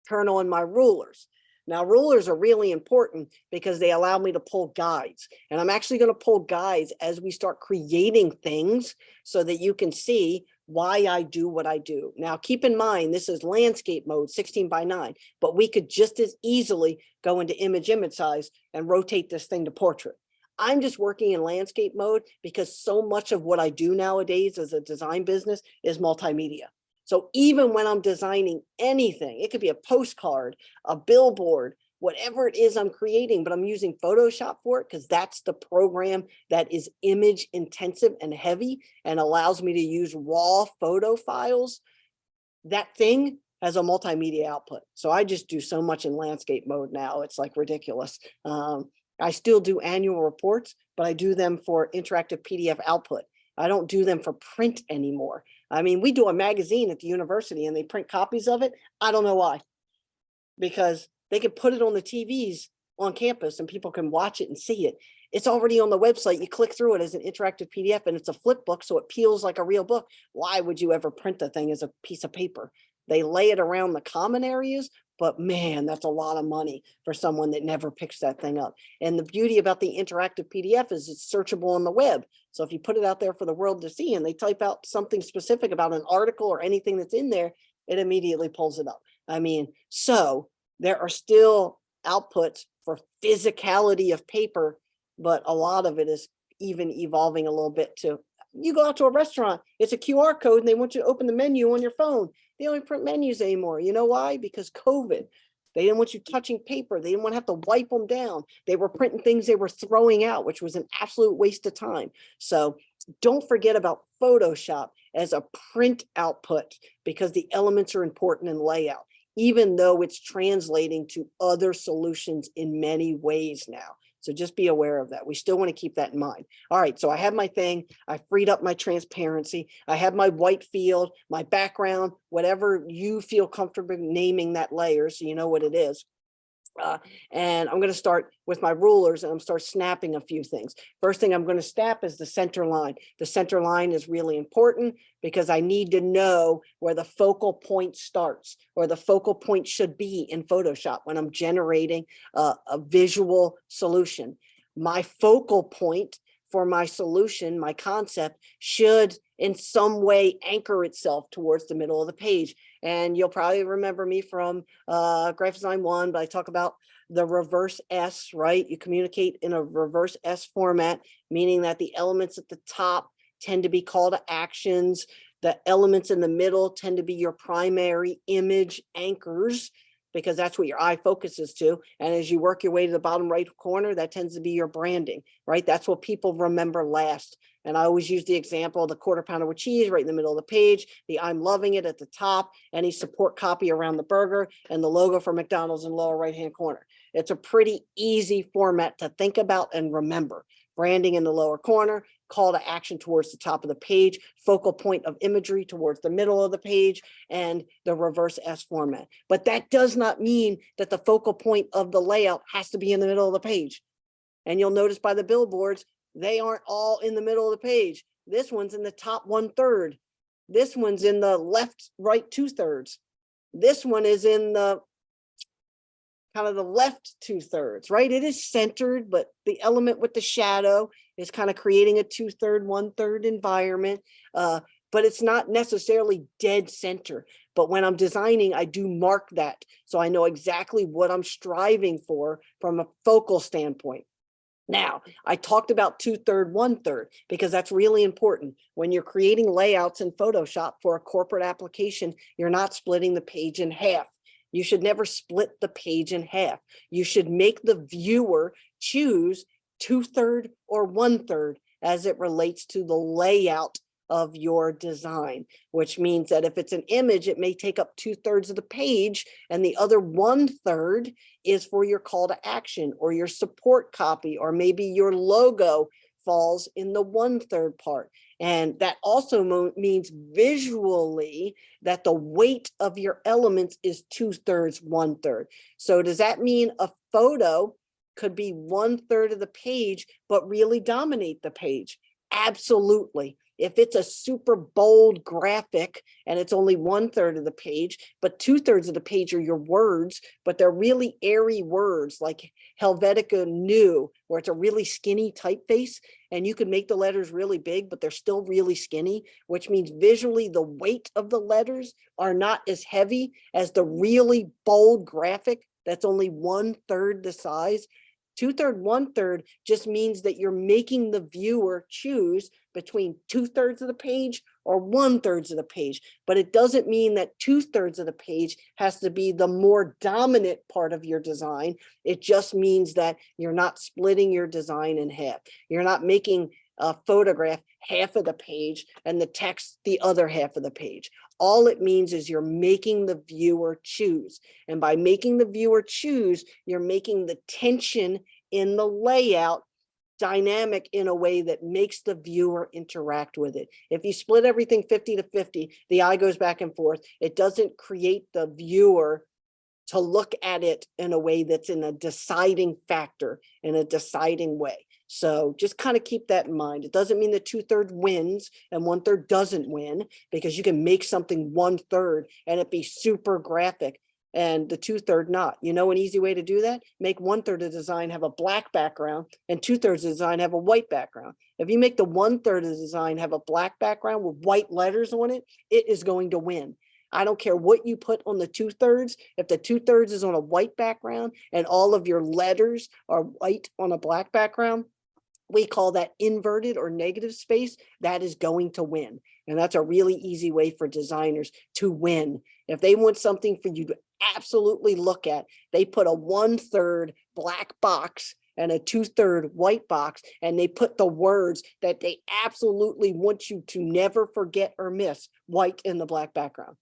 turn on my rulers. Now, rulers are really important because they allow me to pull guides. And I'm actually going to pull guides as we start creating things so that you can see why I do what I do. Now, keep in mind, this is landscape mode, 16:9, but we could just as easily go into image size and rotate this thing to portrait. I'm just working in landscape mode because so much of what I do nowadays as a design business is multimedia. So even when I'm designing anything, it could be a postcard, a billboard, whatever it is I'm creating, but I'm using Photoshop for it because that's the program that is image intensive and heavy and allows me to use raw photo files. That thing has a multimedia output. So I just do so much in landscape mode now. It's like ridiculous. I still do annual reports, but I do them for interactive PDF output. I don't do them for print anymore. I mean, we do a magazine at the university and they print copies of it. I don't know why, because they can put it on the TVs on campus and people can watch it and see it. It's already on the website. You click through it as an interactive PDF and it's a flip book, so it peels like a real book. Why would you ever print the thing as a piece of paper? They lay it around the common areas, but man, that's a lot of money for someone that never picks that thing up. And the beauty about the interactive PDF is it's searchable on the web. So if you put it out there for the world to see and they type out something specific about an article or anything that's in there, it immediately pulls it up. I mean, so there are still outputs for physicality of paper, but a lot of it is even evolving a little bit to, you go out to a restaurant, it's a QR code and they want you to open the menu on your phone. They don't print menus anymore. You know why? Because COVID. They didn't want you touching paper. They didn't want to have to wipe them down. They were printing things they were throwing out, which was an absolute waste of time. So don't forget about Photoshop as a print output, because the elements are important in layout, even though it's translating to other solutions in many ways now. So just be aware of that. We still want to keep that in mind. All right, so I have my thing. I freed up my transparency. I have my white field, my background, whatever you feel comfortable naming that layer so you know what it is. And I'm going to start with my rulers and I'm start snapping a few things. First thing I'm going to snap is the center line. The center line is really important because I need to know where the focal point starts, or the focal point should be in Photoshop when I'm generating a visual solution. My focal point for my solution, my concept, should in some way anchor itself towards the middle of the page. And you'll probably remember me from Graphic Design 1, but I talk about the reverse S, right? You communicate in a reverse S format, meaning that the elements at the top tend to be call to actions. The elements in the middle tend to be your primary image anchors, because that's what your eye focuses to. And as you work your way to the bottom right corner, that tends to be your branding, right? That's what people remember last. And I always use the example of the quarter pounder with cheese right in the middle of the page, the I'm loving it at the top, any support copy around the burger, and the logo for McDonald's in lower right-hand corner. It's a pretty easy format to think about and remember. Branding in the lower corner, call to action towards the top of the page, focal point of imagery towards the middle of the page, and the reverse S format. But that does not mean that the focal point of the layout has to be in the middle of the page. And you'll notice by the billboards, they aren't all in the middle of the page. This one's in the top 1/3. This one's in the left, right 2/3. This one is in the kind of the left 2/3, right? It is centered, but the element with the shadow is kind of creating a 2/3, 1/3 environment. but it's not necessarily dead center. But when I'm designing, I do mark that, so I know exactly what I'm striving for from a focal standpoint. Now, I talked about 2/3, 1/3, because that's really important. When you're creating layouts in Photoshop for a corporate application, you're not splitting the page in half. You should never split the page in half. You should make the viewer choose 2/3 or 1/3 as it relates to the layout of your design, which means that if it's an image, it may take up 2/3 of the page, and the other 1/3 is for your call to action or your support copy, or maybe your logo falls in the 1/3 part. And that also means visually that the weight of your elements is 2/3, 1/3. So does that mean a photo could be 1/3 of the page, but really dominate the page? Absolutely. If it's a super bold graphic and it's only 1/3 of the page, but 2/3 of the page are your words, but they're really airy words like Helvetica New, where it's a really skinny typeface, and you can make the letters really big, but they're still really skinny, which means visually the weight of the letters are not as heavy as the really bold graphic that's only 1/3 the size. 2/3, 1/3 just means that you're making the viewer choose between 2/3 of the page or 1/3 of the page. But it doesn't mean that 2/3 of the page has to be the more dominant part of your design. It just means that you're not splitting your design in half. You're not making a photograph half of the page and the text the other half of the page. All it means is you're making the viewer choose. And by making the viewer choose, you're making the tension in the layout dynamic in a way that makes the viewer interact with it. If you split everything 50 to 50, the eye goes back and forth. It doesn't create the viewer to look at it in a way that's in a deciding factor, in a deciding way. So just kind of keep that in mind. It doesn't mean that 2/3 wins and 1/3 doesn't win, because you can make something 1/3 and it be super graphic and the 2/3 not. You know, an easy way to do that: make 1/3 of the design have a black background and 2/3 of the design have a white background. If you make the 1/3 of the design have a black background with white letters on it, it is going to win. I don't care what you put on the 2/3. If the 2/3 is on a white background and all of your letters are white on a black background, we call that inverted or negative space. That is going to win. And that's a really easy way for designers to win. If they want something for you to absolutely look at, they put a 1/3 black box and a 2/3 white box, and they put the words that they absolutely want you to never forget or miss white in the black background.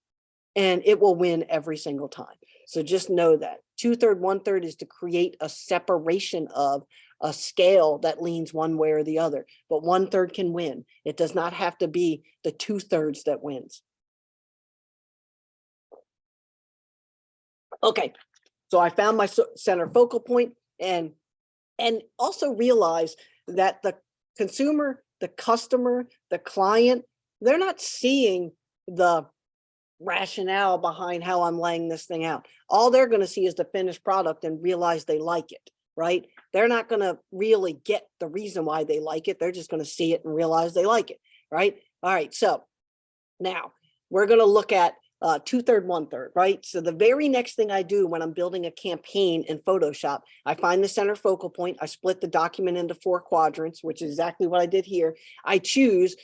And it will win every single time. So just know that 2/3, 1/3 is to create a separation of a scale that leans one way or the other, but 1/3 can win. It does not have to be the 2/3 that wins. Okay, so I found my center focal point, and also realize that the consumer, the customer, the client, they're not seeing the rationale behind how I'm laying this thing out. All they're going to see is the finished product and realize they like it, right? They're not going to really get the reason why they like it. They're just going to see it and realize they like it, right? All right, so now we're going to look at 2/3, 1/3, right? So the very next thing I do when I'm building a campaign in Photoshop, I find the center focal point. I split the document into 4 quadrants, which is exactly what I did here. I choose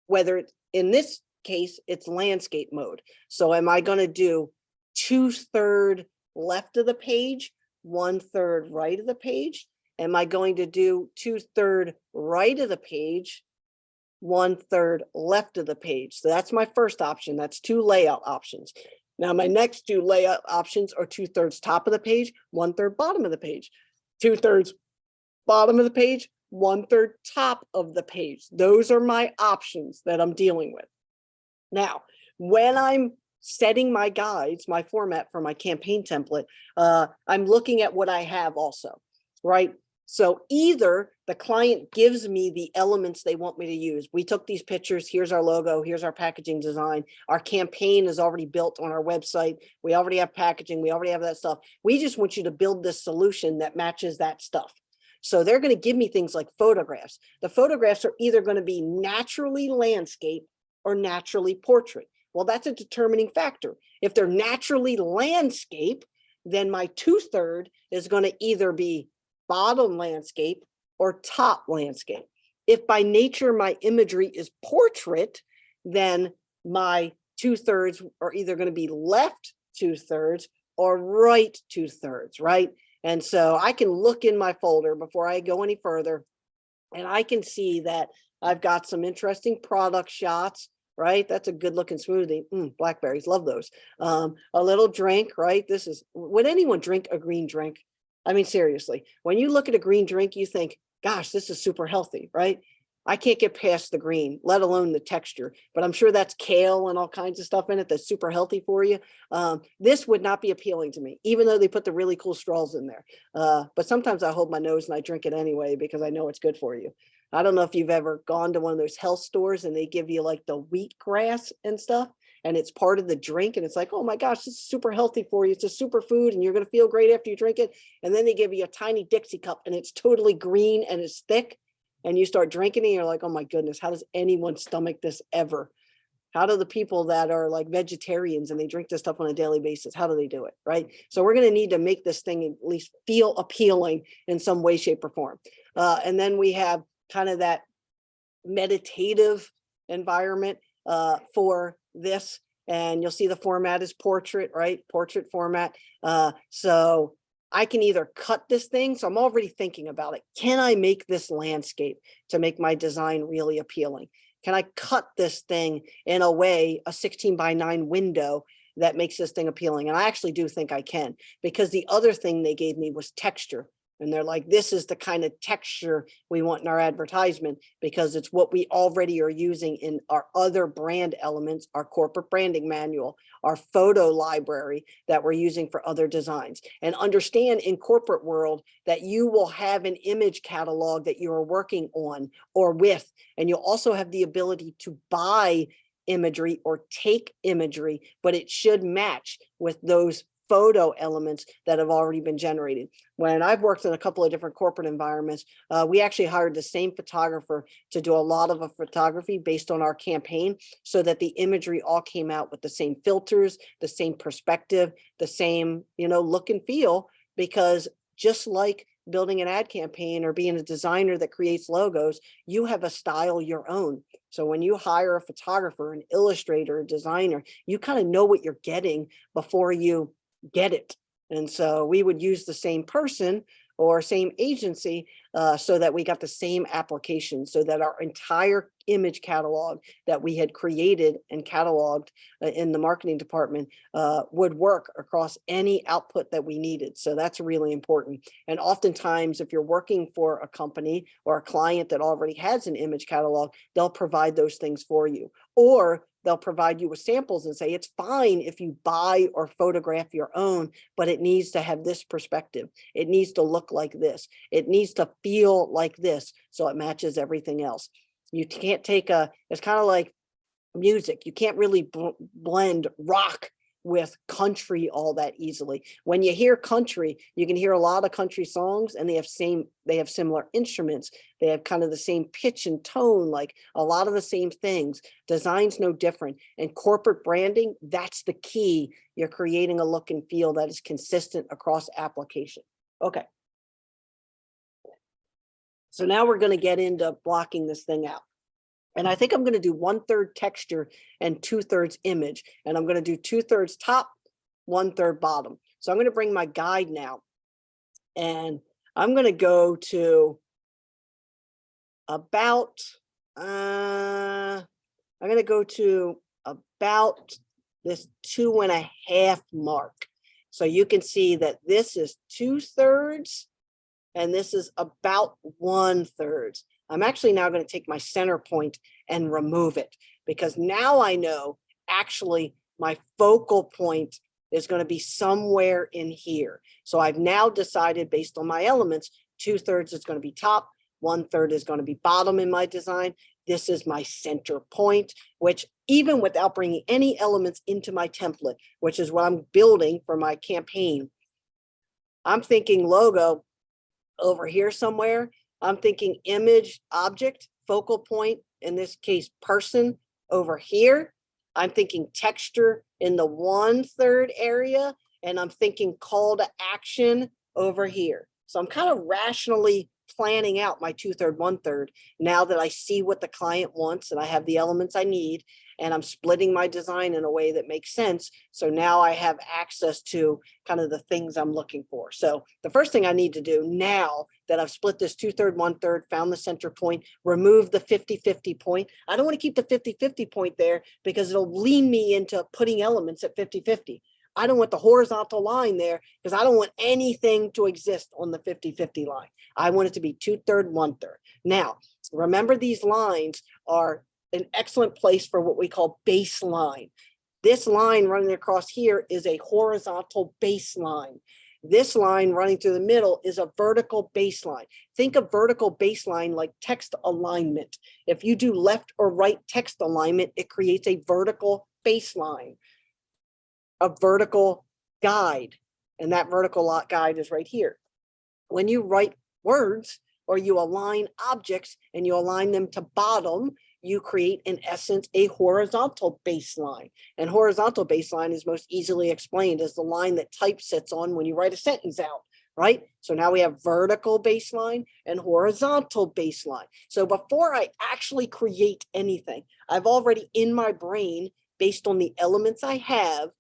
whether it's, in this case, it's landscape mode. So am I going to do 2/3 left of the page, 1/3 right of the page? Am I going to do 2/3 right of the page, 1/3 left of the page? So that's my first option. That's 2 layout options. Now my next 2 layout options are 2/3 top of the page, 1/3 bottom of the page. 2/3 bottom of the page, 1/3 top of the page. Those are my options that I'm dealing with. Now, when I'm setting my guides, my format for my campaign template, I'm looking at what I have also, right? So either the client gives me the elements they want me to use. We took these pictures. Here's our logo. Here's our packaging design. Our campaign is already built on our website. We already have packaging. We already have that stuff. We just want you to build this solution that matches that stuff. So they're going to give me things like photographs. The photographs are either going to be naturally landscape or naturally portrait? Well, that's a determining factor. If they're naturally landscape, then my 2/3 is going to either be bottom landscape or top landscape. If by nature my imagery is portrait, then my 2/3 are either going to be left 2/3 or right 2/3, right? And so I can look in my folder before I go any further, and I can see that I've got some interesting product shots, right? That's a good looking smoothie. Blackberries, love those. A little drink, right? Would anyone drink a green drink? I mean, seriously, when you look at a green drink, you think, gosh, this is super healthy, right? I can't get past the green, let alone the texture, but I'm sure that's kale and all kinds of stuff in it that's super healthy for you. This would not be appealing to me, even though they put the really cool straws in there. But sometimes I hold my nose and I drink it anyway because I know it's good for you. I don't know if you've ever gone to one of those health stores and they give you like the wheatgrass and stuff, and it's part of the drink. And it's like, oh my gosh, this is super healthy for you. It's a super food and you're going to feel great after you drink it. And then they give you a tiny Dixie cup and it's totally green and it's thick. And you start drinking it, and you're like, oh my goodness, how does anyone stomach this ever? How do the people that are like vegetarians and they drink this stuff on a daily basis, how do they do it, right? So we're going to need to make this thing at least feel appealing in some way, shape, or form. And then we have kind of that meditative environment for this. And you'll see the format is portrait, right? Portrait format. So I can either cut this thing. So I'm already thinking about it. Can I make this landscape to make my design really appealing? Can I cut this thing in a way, a 16:9 window that makes this thing appealing? And I actually do think I can, because the other thing they gave me was texture. And they're like, this is the kind of texture we want in our advertisement because it's what we already are using in our other brand elements, our corporate branding manual, our photo library that we're using for other designs. And understand in corporate world that you will have an image catalog that you are working on or with, and you'll also have the ability to buy imagery or take imagery, but it should match with those photo elements that have already been generated. When I've worked in a couple of different corporate environments, we actually hired the same photographer to do a lot of a photography based on our campaign so that the imagery all came out with the same filters, the same perspective, the same, look and feel, because just like building an ad campaign or being a designer that creates logos, you have a style your own. So when you hire a photographer, an illustrator, a designer, you kind of know what you're getting before you get it. And so we would use the same person or same agency so that we got the same application, so that our entire image catalog that we had created and cataloged in the marketing department would work across any output that we needed. So that's really important. And oftentimes, if you're working for a company or a client that already has an image catalog, they'll provide those things for you. Or they'll provide you with samples and say, it's fine if you buy or photograph your own, but it needs to have this perspective. It needs to look like this. It needs to feel like this, so it matches everything else. You can't take it's kind of like music. You can't really blend rock with country all that easily. When you hear country, you can hear a lot of country songs and they have similar instruments. They have kind of the same pitch and tone, like a lot of the same things. Design's no different. And corporate branding, that's the key. You're creating a look and feel that is consistent across application. Okay. So now we're going to get into blocking this thing out. And I think I'm going to do 1/3 texture and 2/3 image. And I'm going to do 2/3 top, 1/3 bottom. So I'm going to bring my guide now. And I'm going to go to about, I'm going to go to about this 2.5 mark. So you can see that this is 2/3 and this is about 1/3. I'm actually now going to take my center point and remove it, because now I know actually my focal point is going to be somewhere in here. So I've now decided, based on my elements, 2/3 is going to be top, 1/3 is going to be bottom in my design. This is my center point, which even without bringing any elements into my template, which is what I'm building for my campaign, I'm thinking logo over here somewhere. I'm thinking image, object, focal point, in this case, person, Over here, I'm thinking texture in the 1/3 area, and I'm thinking call to action over here. So I'm kind of rationally planning out my 2/3, 1/3 now that I see what the client wants and I have the elements I need, and I'm splitting my design in a way that makes sense. So now I have access to kind of the things I'm looking for. So the first thing I need to do now that I've split this 2/3, 1/3, found the center point, remove the 50-50 point. I don't want to keep the 50-50 point there because it'll lean me into putting elements at 50-50. I don't want the horizontal line there because I don't want anything to exist on the 50-50 line. I want it to be 2/3, 1/3. Now, remember these lines are an excellent place for what we call baseline. This line running across here is a horizontal baseline. This line running through the middle is a vertical baseline. Think of vertical baseline like text alignment. If you do left or right text alignment, it creates a vertical baseline, a vertical guide. And that vertical guide is right here. When you write words or you align objects and you align them to bottom, you create, in essence, a horizontal baseline. And horizontal baseline is most easily explained as the line that type sits on when you write a sentence out, right? So now we have vertical baseline and horizontal baseline. So before I actually create anything, I've already in my brain, based on the elements I have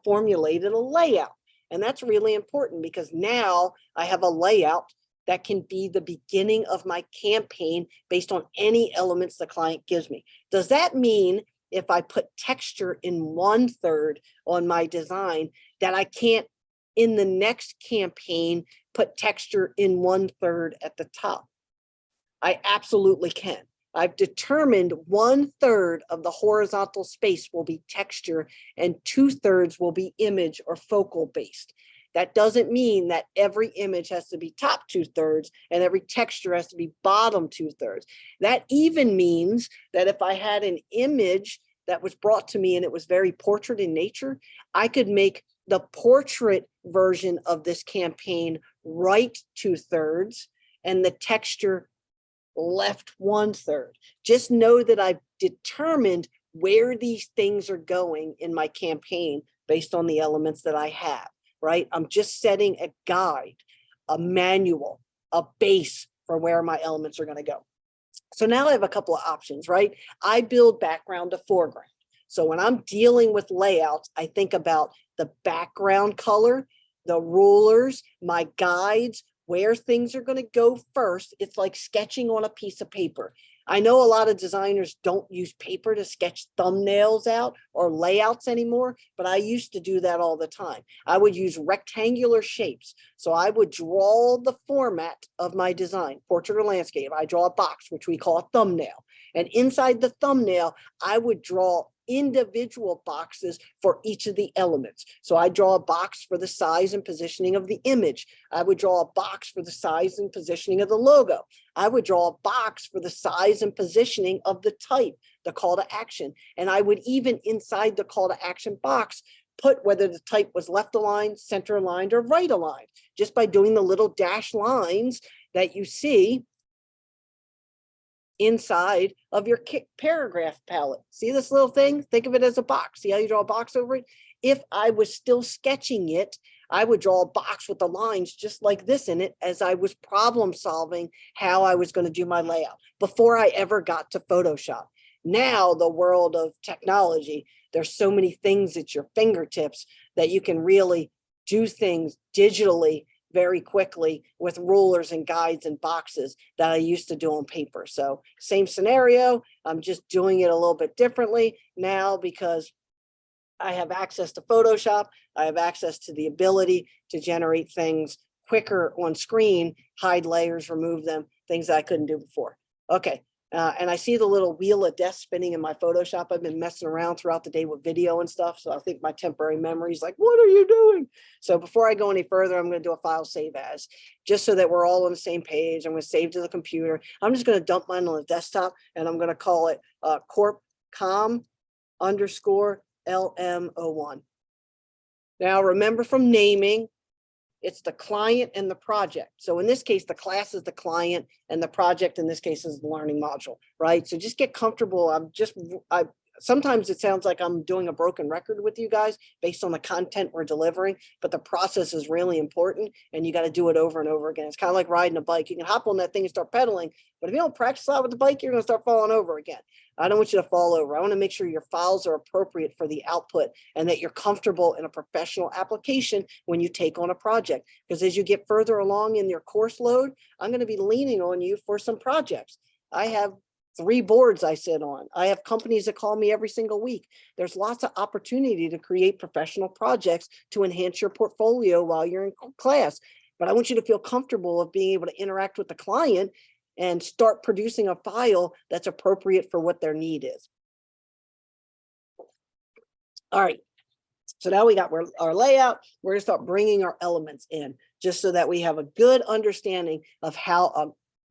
formulated a layout. And that's really important because now I have a layout that can be the beginning of my campaign based on any elements the client gives me. Does that mean if I put texture in 1/3 on my design that I can't in the next campaign put texture in 1/3 at the top? I absolutely can. I've determined 1/3 of the horizontal space will be texture and 2/3 will be image or focal based. That doesn't mean that every image has to be top 2/3 and every texture has to be bottom 2/3. That even means that if I had an image that was brought to me and it was very portrait in nature, I could make the portrait version of this campaign right 2/3 and the texture left 1/3. Just know that I've determined where these things are going in my campaign based on the elements that I have. Right? I'm just setting a guide, a manual, a base for where my elements are going to go. So now I have a couple of options, right? I build background to foreground. So when I'm dealing with layouts, I think about the background color, the rulers, my guides, where things are going to go first. It's like sketching on a piece of paper. I know a lot of designers don't use paper to sketch thumbnails out or layouts anymore, but I used to do that all the time. I would use rectangular shapes. So I would draw the format of my design, portrait or landscape. I draw a box, which we call a thumbnail. And inside the thumbnail, I would draw individual boxes for each of the elements. So I draw a box for the size and positioning of the image. I would draw a box for the size and positioning of the logo. I would draw a box for the size and positioning of the type, the call to action. And I would even inside the call to action box put whether the type was left aligned, center aligned, or right aligned, just by doing the little dash lines that you see inside of your paragraph palette. See this little thing? Think of it as a box. See how you draw a box over it? If I was still sketching it, I would draw a box with the lines just like this in it as I was problem solving how I was going to do my layout before I ever got to Photoshop. Now, the world of technology, there's so many things at your fingertips that you can really do things digitally very quickly with rulers and guides and boxes that I used to do on paper. So same scenario, I'm just doing it a little bit differently now because I have access to Photoshop. I have access to the ability to generate things quicker on screen, hide layers, remove them, things that I couldn't do before. Okay. And I see the little wheel of death spinning in my Photoshop. I've been messing around throughout the day with video and stuff. So I think my temporary memory is like, what are you doing? So before I go any further, I'm going to do a file save as, just so that we're all on the same page. I'm going to save to the computer. I'm just going to dump mine on the desktop and I'm going to call it Comm _ LM01. Now remember from naming, it's the client and the project. So in this case, the class is the client and the project in this case is the learning module, right? So just get comfortable. sometimes it sounds like I'm doing a broken record with you guys based on the content we're delivering, but the process is really important and you got to do it over and over again. It's kind of like riding a bike. You can hop on that thing and start pedaling, but if you don't practice a lot with the bike, you're going to start falling over again. I don't want you to fall over. I want to make sure your files are appropriate for the output and that you're comfortable in a professional application when you take on a project. Because as you get further along in your course load, I'm going to be leaning on you for some projects. I have 3 boards I sit on. I have companies that call me every single week. There's lots of opportunity to create professional projects to enhance your portfolio while you're in class. But I want you to feel comfortable of being able to interact with the client and start producing a file that's appropriate for what their need is. All right. So now we got our layout. We're going to start bringing our elements in just so that we have a good understanding of how a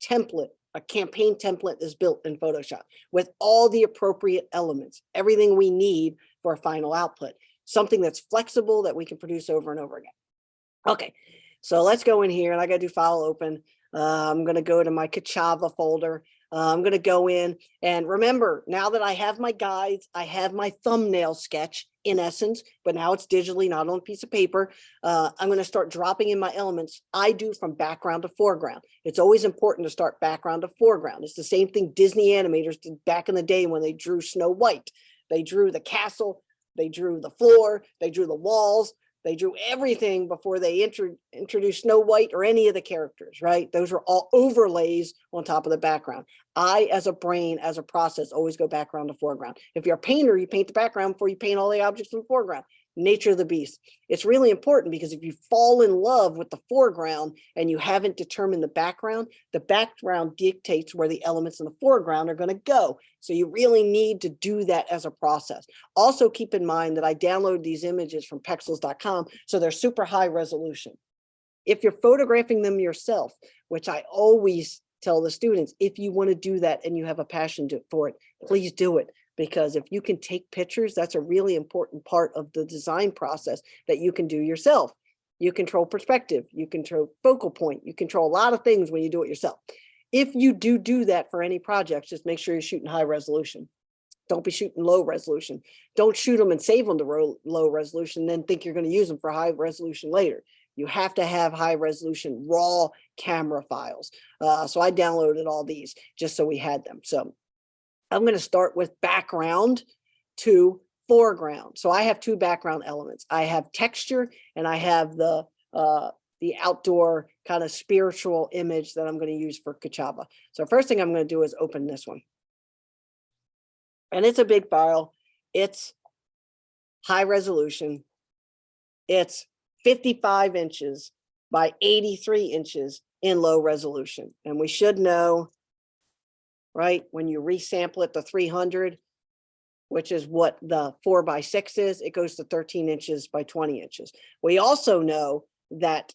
template, a campaign template is built in Photoshop with all the appropriate elements, everything we need for a final output, something that's flexible that we can produce over and over again. Okay, so let's go in here and I got to do file open. I'm going to go to my Kachava folder. I'm going to go in and remember, now that I have my guides, I have my thumbnail sketch in essence, but now it's digitally, not on a piece of paper. I'm going to start dropping in my elements. I do from background to foreground. It's always important to start background to foreground. It's the same thing Disney animators did back in the day when they drew Snow White. They drew the castle, they drew the floor, they drew the walls. They drew everything before they introduced Snow White or any of the characters, right? Those are all overlays on top of the background. I, as a brain, as a process, always go background to foreground. If you're a painter, you paint the background before you paint all the objects in the foreground. Nature of the beast. It's really important because if you fall in love with the foreground and you haven't determined the background dictates where the elements in the foreground are going to go. So you really need to do that as a process. Also keep in mind that I download these images from pexels.com, so they're super high resolution. If you're photographing them yourself, which I always tell the students, if you want to do that and you have a passion for it, please do it. Because if you can take pictures, that's a really important part of the design process that you can do yourself. You control perspective, you control focal point, you control a lot of things when you do it yourself. If you do that for any projects, just make sure you're shooting high resolution. Don't be shooting low resolution. Don't shoot them and save them to low resolution, then think you're going to use them for high resolution later. You have to have high resolution raw camera files. So I downloaded all these just so we had them. So I'm going to start with background to foreground. So I have 2 background elements. I have texture and I have the outdoor kind of spiritual image that I'm going to use for Kachava. So first thing I'm going to do is open this one. And it's a big file. It's high resolution. It's 55 inches by 83 inches in low resolution. And we should know, right, when you resample it to 300, which is what the 4:6 is, it goes to 13 inches by 20 inches. We also know that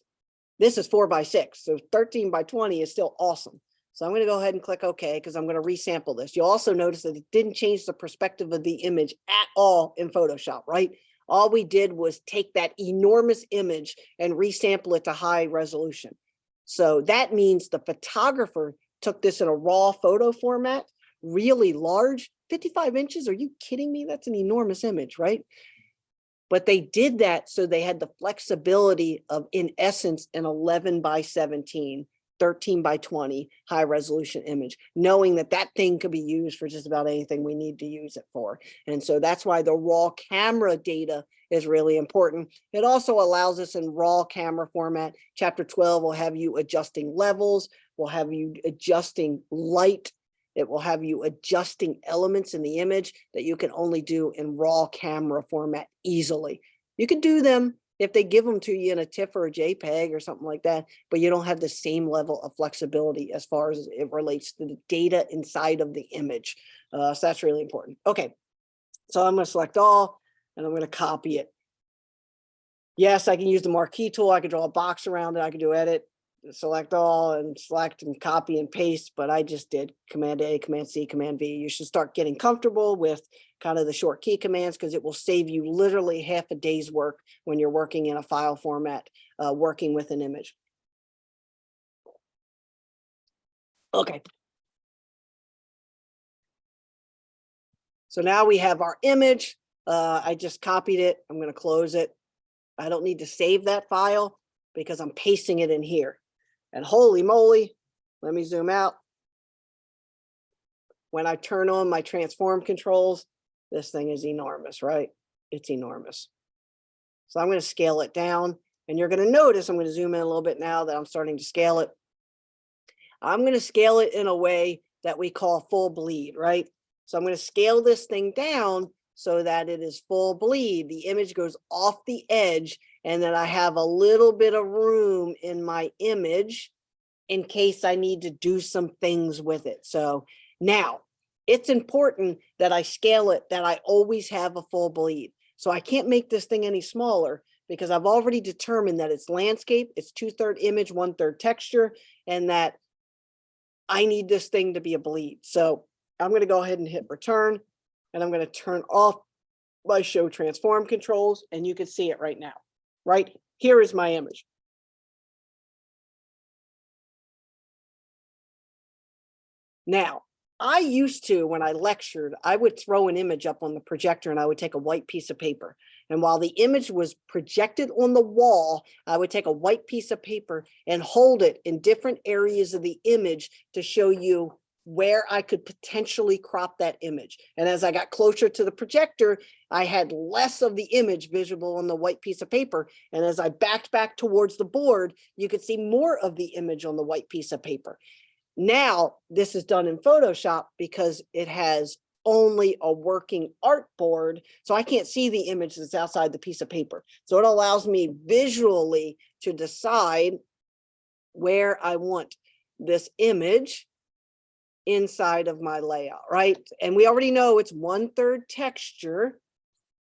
this is 4:6, so 13 by 20 is still awesome. So I'm going to go ahead and click OK because I'm going to resample this. You'll also notice that it didn't change the perspective of the image at all in Photoshop, right? All we did was take that enormous image and resample it to high resolution. So that means the photographer took this in a raw photo format, really large, 55 inches. Are you kidding me? That's an enormous image, right? But they did that so they had the flexibility of, in essence, an 11:17, 13:20 high resolution image, knowing that that thing could be used for just about anything we need to use it for. And so that's why the raw camera data is really important. It also allows us in raw camera format. Chapter 12 will have you adjusting levels, will have you adjusting light. It will have you adjusting elements in the image that you can only do in raw camera format easily. You can do them if they give them to you in a TIFF or a JPEG or something like that, but you don't have the same level of flexibility as far as it relates to the data inside of the image. So that's really important. Okay, so I'm going to select all and I'm going to copy it. Yes, I can use the marquee tool. I can draw a box around it. I can do edit, select all, and select and copy and paste, but I just did Command A, Command C, Command V. You should start getting comfortable with kind of the short key commands because it will save you literally half a day's work when you're working in a file format, working with an image. Okay. So now we have our image. I just copied it. I'm going to close it. I don't need to save that file because I'm pasting it in here. And holy moly, let me zoom out. When I turn on my transform controls, this thing is enormous, right? It's enormous. So I'm going to scale it down, and you're going to notice, I'm going to zoom in a little bit now that I'm starting to scale it. I'm going to scale it in a way that we call full bleed, right? So I'm going to scale this thing down so that it is full bleed. The image goes off the edge, and then I have a little bit of room in my image in case I need to do some things with it. So now it's important that I scale it, that I always have a full bleed. So I can't make this thing any smaller because I've already determined that it's landscape, it's 2/3 image, 1/3 texture, and that I need this thing to be a bleed. So I'm going to go ahead and hit return, and I'm going to turn off my show transform controls, and you can see it right now. Right here is my image. Now, I used to, when I lectured, I would throw an image up on the projector and I would take a white piece of paper. And while the image was projected on the wall, I would take a white piece of paper and hold it in different areas of the image to show you where I could potentially crop that image. And as I got closer to the projector, I had less of the image visible on the white piece of paper. And as I backed back towards the board, you could see more of the image on the white piece of paper. Now, this is done in Photoshop because it has only a working artboard, so I can't see the image that's outside the piece of paper. So it allows me visually to decide where I want this image inside of my layout, right? And we already know it's 1/3 texture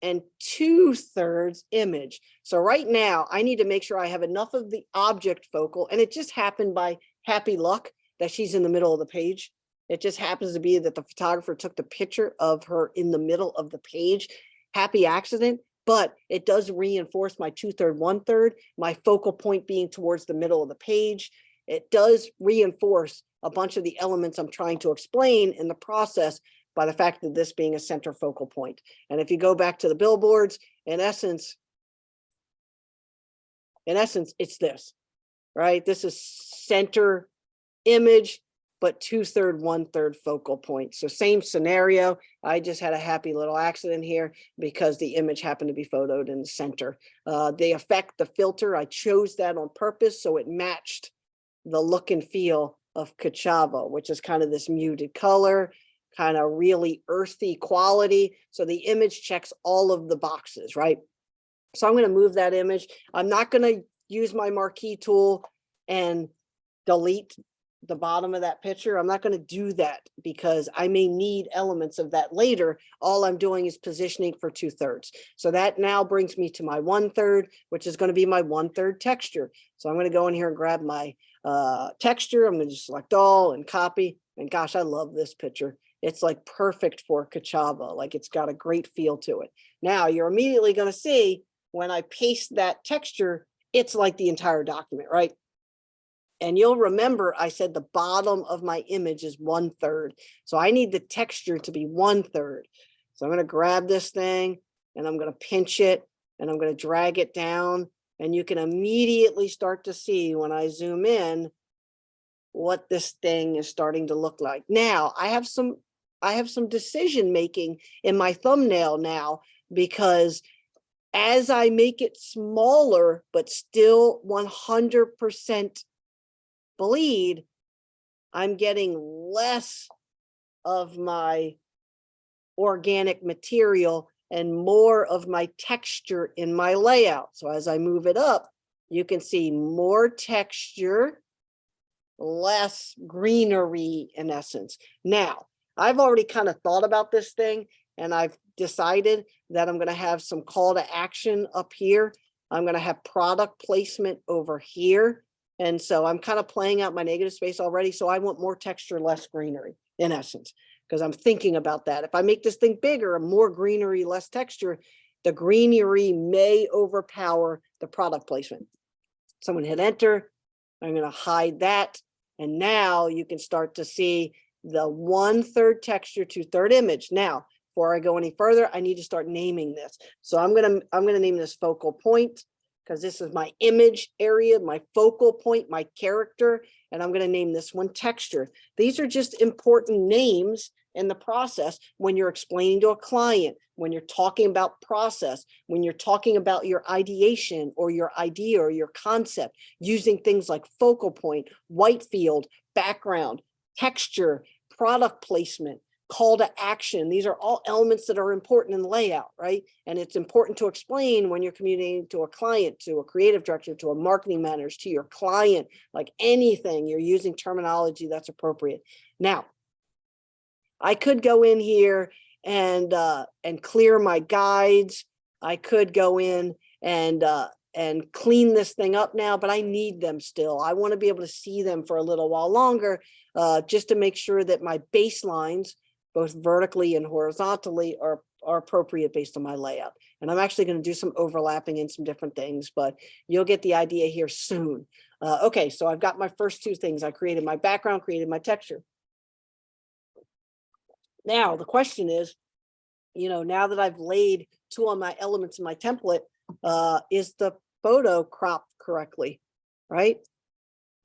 and 2/3 image. So right now, I need to make sure I have enough of the object focal, and it just happened by happy luck that she's in the middle of the page. It just happens to be that the photographer took the picture of her in the middle of the page. Happy accident, but it does reinforce my 2/3, 1/3, my focal point being towards the middle of the page. It does reinforce a bunch of the elements I'm trying to explain in the process by the fact that this being a center focal point. And if you go back to the billboards, in essence, it's this, right? This is center image, but 2/3, 1/3 focal point. So same scenario. I just had a happy little accident here because the image happened to be photoed in the center. The effect, the filter, I chose that on purpose so it matched the look and feel of Cachava, which is kind of this muted color, kind of really earthy quality. So the image checks all of the boxes, right? So I'm going to move that image. I'm not going to use my marquee tool and delete the bottom of that picture. I'm not going to do that because I may need elements of that later. All I'm doing is positioning for 2/3. So that now brings me to my 1/3, which is going to be my 1/3 texture. So I'm going to go in here and grab my texture. I'm going to just select all and copy. And gosh, I love this picture. It's like perfect for Cachava. Like it's got a great feel to it. Now you're immediately going to see when I paste that texture, it's like the entire document, right? And you'll remember I said the bottom of my image is 1/3. So I need the texture to be 1/3. So I'm going to grab this thing and I'm going to pinch it and I'm going to drag it down. And you can immediately start to see when I zoom in what this thing is starting to look like. Now I have some decision making in my thumbnail now, because as I make it smaller, but still 100% bleed, I'm getting less of my organic material and more of my texture in my layout. So as I move it up, you can see more texture, less greenery in essence. Now, I've already kind of thought about this thing, and I've decided that I'm going to have some call to action up here. I'm going to have product placement over here. And so I'm kind of playing out my negative space already. So I want more texture, less greenery in essence, because I'm thinking about that. If I make this thing bigger, more greenery, less texture, the greenery may overpower the product placement. So I'm going to hit enter. I'm going to hide that. And now you can start to see the 1/3 texture, 2/3 image. Now, before I go any further, I need to start naming this. So I'm gonna name this focal point, because this is my image area, my focal point, my character, and I'm gonna name this one texture. These are just important names in the process when you're explaining to a client, when you're talking about process, when you're talking about your ideation or your idea or your concept, using things like focal point, white field, background, texture, product placement, call to action. These are all elements that are important in layout, right? And it's important to explain when you're communicating to a client, to a creative director, to a marketing manager, to your client, like anything, you're using terminology that's appropriate. Now, I could go in here and clear my guides. I could go in and clean this thing up now, but I need them still. I want to be able to see them for a little while longer, just to make sure that my baselines, both vertically and horizontally, are appropriate based on my layout. And I'm actually going to do some overlapping in some different things, but you'll get the idea here soon. Okay, so I've got my first two things. I created my background, created my texture. Now, the question is, now that I've laid two of my elements in my template, is the photo cropped correctly, right?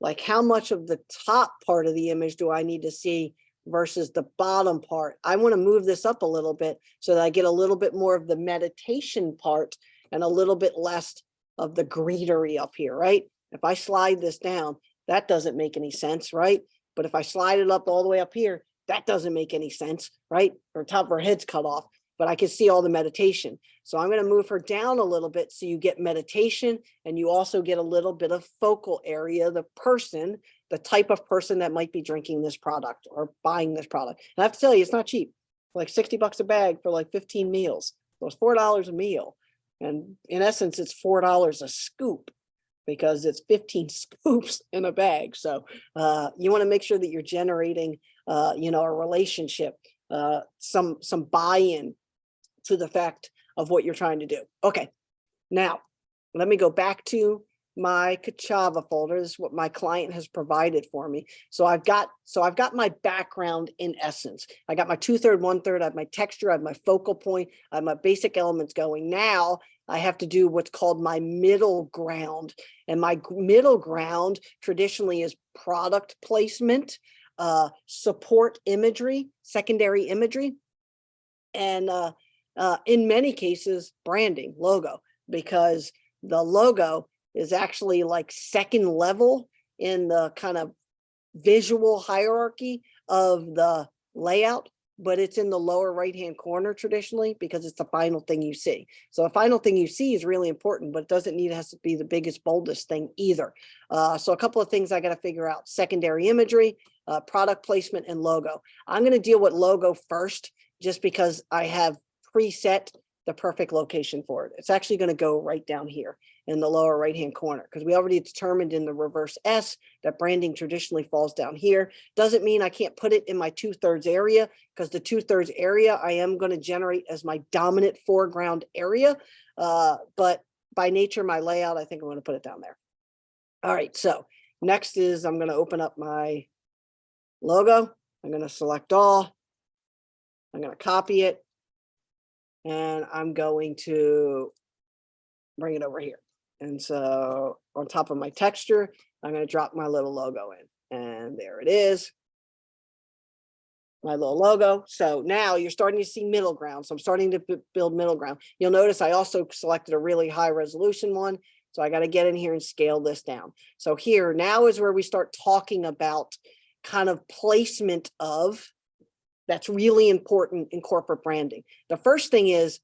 Like, how much of the top part of the image do I need to see versus the bottom part? I want to move this up a little bit so that I get a little bit more of the meditation part and a little bit less of the greenery up here, right? If I slide this down, that doesn't make any sense, right? But if I slide it up all the way up here, that doesn't make any sense, right? Her top of her head's cut off, but I can see all the meditation. So I'm going to move her down a little bit so you get meditation, and you also get a little bit of focal area, the person, the type of person that might be drinking this product or buying this product. And I have to tell you, it's not cheap. Like $60 a bag for like 15 meals. So it's $4 a meal. And in essence, it's $4 a scoop, because it's 15 scoops in a bag. So you want to make sure that you're generating a relationship, some buy-in to the fact of what you're trying to do. Okay, now let me go back to my Kachava folder. This is what my client has provided for me. So I've got my background in essence. I got my 2/3, 1/3. I have my texture. I have my focal point. I have my basic elements going. Now I have to do what's called my middle ground, and my middle ground traditionally is product placement, support imagery, secondary imagery, and in many cases, branding, logo, because the logo is actually like second level in the kind of visual hierarchy of the layout, but it's in the lower right-hand corner traditionally because it's the final thing you see. So the final thing you see is really important, but it doesn't need to be the biggest, boldest thing either. So a couple of things I got to figure out: secondary imagery, product placement, and logo. I'm going to deal with logo first, just because I have preset the perfect location for it. It's actually going to go right down here in the lower right-hand corner, because we already determined in the reverse S that branding traditionally falls down here. Doesn't mean I can't put it in my 2/3 area, because the 2/3 area I am going to generate as my dominant foreground area. But by nature, my layout, I think I'm going to put it down there. All right, so next is I'm going to open up my logo. I'm going to select all. I'm going to copy it, and I'm going to bring it over here. And so on top of my texture, I'm going to drop my little logo in, and there it is, my little logo. So now you're starting to see middle ground. So I'm starting to build middle ground. You'll notice I also selected a really high resolution one. So I got to get in here and scale this down. So here now is where we start talking about kind of placement of, that's really important in corporate branding. The first thing is,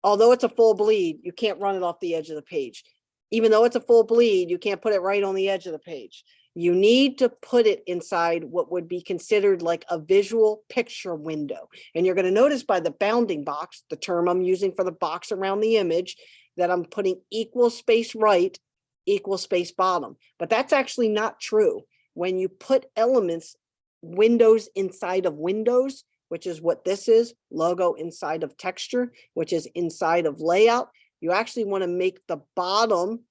although it's a full bleed, you can't run it off the edge of the page. Even though it's a full bleed, you can't put it right on the edge of the page. You need to put it inside what would be considered like a visual picture window. And you're going to notice by the bounding box, the term I'm using for the box around the image, that I'm putting equal space right, equal space bottom. But that's actually not true. When you put elements, windows inside of windows, which is what this is, logo inside of texture, which is inside of layout, you actually want to make the bottom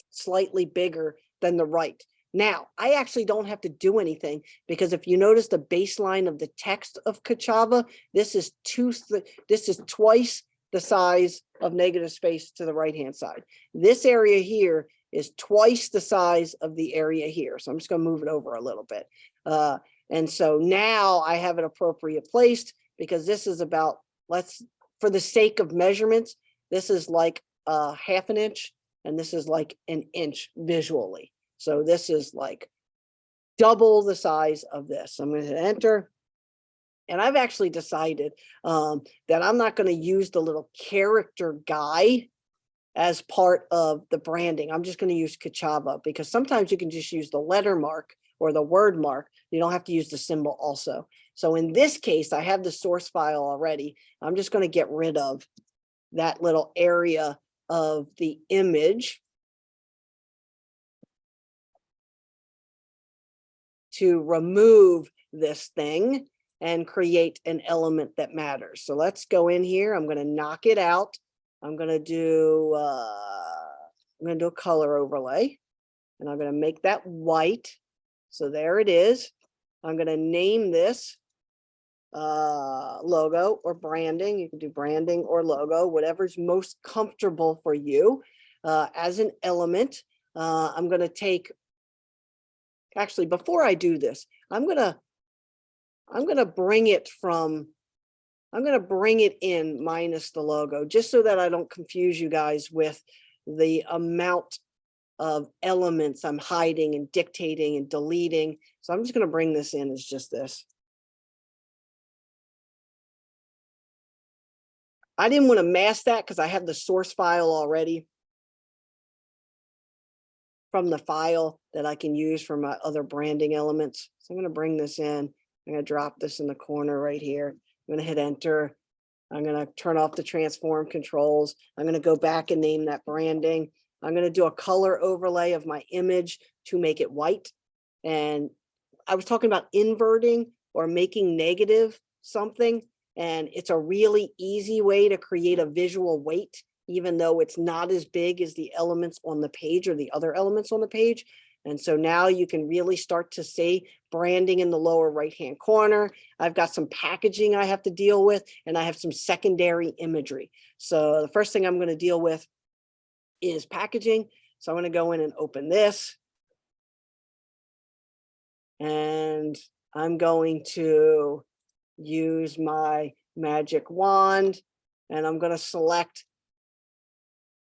slightly bigger than the right. Now, I actually don't have to do anything because if you notice the baseline of the text of Kachava, this is twice the size of negative space to the right-hand side. This area here is twice the size of the area here. So I'm just going to move it over a little bit. And so now I have it appropriate placed because this is about, for the sake of measurements, this is like half an inch and this is like an inch visually. So this is like double the size of this. I'm going to hit enter. And I've actually decided that I'm not going to use the little character guy as part of the branding. I'm just going to use Kachava because sometimes you can just use the letter mark or the word mark. You don't have to use the symbol also. So in this case, I have the source file already. I'm just going to get rid of that little area of the image to remove this thing and create an element that matters. So let's go in here. I'm going to knock it out. I'm going to do a color overlay, and I'm going to make that white. So there it is. I'm going to name this logo or branding. You can do branding or logo, whatever's most comfortable for you. As an element, I'm going to take, actually, before I do this, I'm going to bring it in minus the logo, just so that I don't confuse you guys with the amount of elements I'm hiding and dictating and deleting. So I'm just going to bring this in as just this. I didn't want to mask that because I have the source file already from the file that I can use for my other branding elements. So I'm going to bring this in. I'm going to drop this in the corner right here. I'm going to hit enter. I'm going to turn off the transform controls. I'm going to go back and name that branding. I'm going to do a color overlay of my image to make it white. And I was talking about inverting or making negative something. And it's a really easy way to create a visual weight, even though it's not as big as the elements on the page or the other elements on the page. And so now you can really start to see branding in the lower right-hand corner. I've got some packaging I have to deal with, and I have some secondary imagery. So the first thing I'm going to deal with is packaging. So I'm going to go in and open this. And I'm going to use my magic wand, and I'm going to select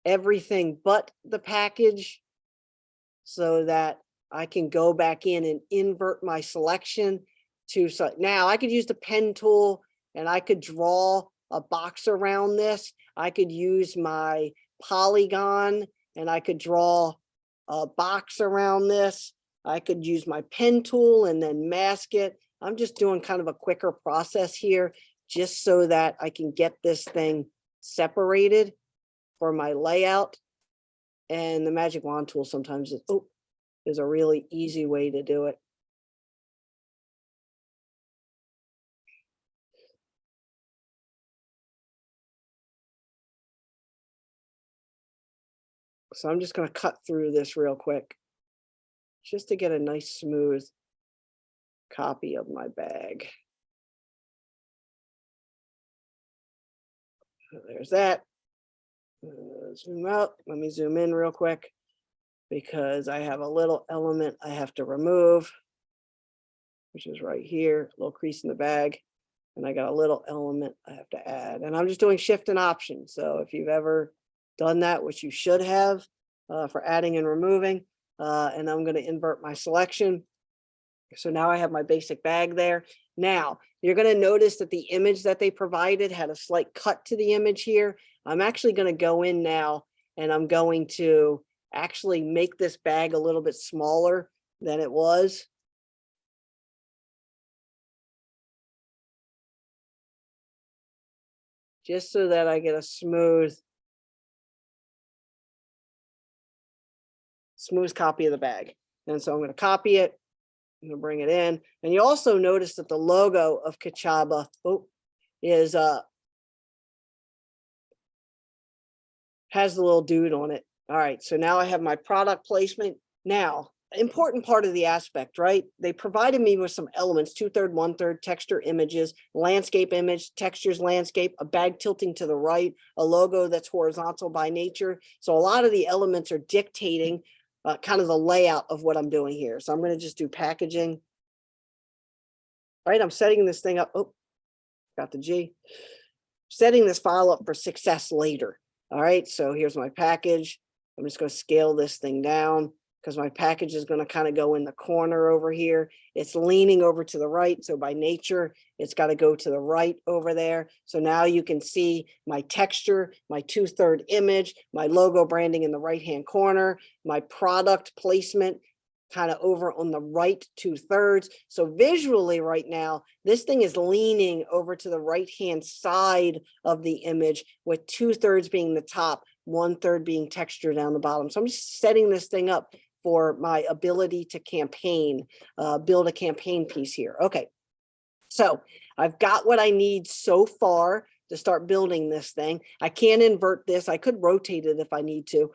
everything but the package so that I can go back in and invert my selection to, so now I could use the pen tool and I could draw a box around this. I could use my polygon and I could draw a box around this. I could use my pen tool and then mask it. I'm just doing kind of a quicker process here just so that I can get this thing separated for my layout. And the magic wand tool sometimes is a really easy way to do it. So I'm just going to cut through this real quick just to get a nice smooth copy of my bag. There's that. Zoom out. Let me zoom in real quick because I have a little element I have to remove, which is right here, a little crease in the bag. And I got a little element I have to add. And I'm just doing shift and option. So if you've ever done that, which you should have for adding and removing, and I'm going to invert my selection. So now I have my basic bag there. Now you're going to notice that the image that they provided had a slight cut to the image here. I'm actually going to go in now and I'm going to actually make this bag a little bit smaller than it was. Just so that I get a smooth copy of the bag. And so I'm going to copy it. I'm going to bring it in. And you also notice that the logo of Kachava is has the little dude on it. All right, so now I have my product placement. Now important part of the aspect, right? They provided me with some elements, 2/3, 1/3, texture images, landscape image, textures, landscape, a bag tilting to the right, a logo that's horizontal by nature. So a lot of the elements are dictating kind of the layout of what I'm doing here. So I'm going to just do packaging. Right, I'm setting this thing up. Oh, got the G. Setting this file up for success later. All right, so here's my package. I'm just going to scale this thing down because my package is going to kind of go in the corner over here. It's leaning over to the right. So by nature, it's got to go to the right over there. So now you can see my texture, my 2/3 image, my logo branding in the right-hand corner, my product placement kind of over on the right 2/3. So visually right now, this thing is leaning over to the right-hand side of the image with 2/3 being the top, 1/3 being texture down the bottom. So I'm just setting this thing up for my ability to campaign, build a campaign piece here. Okay, so I've got what I need so far to start building this thing. I can't invert this. I could rotate it if I need to,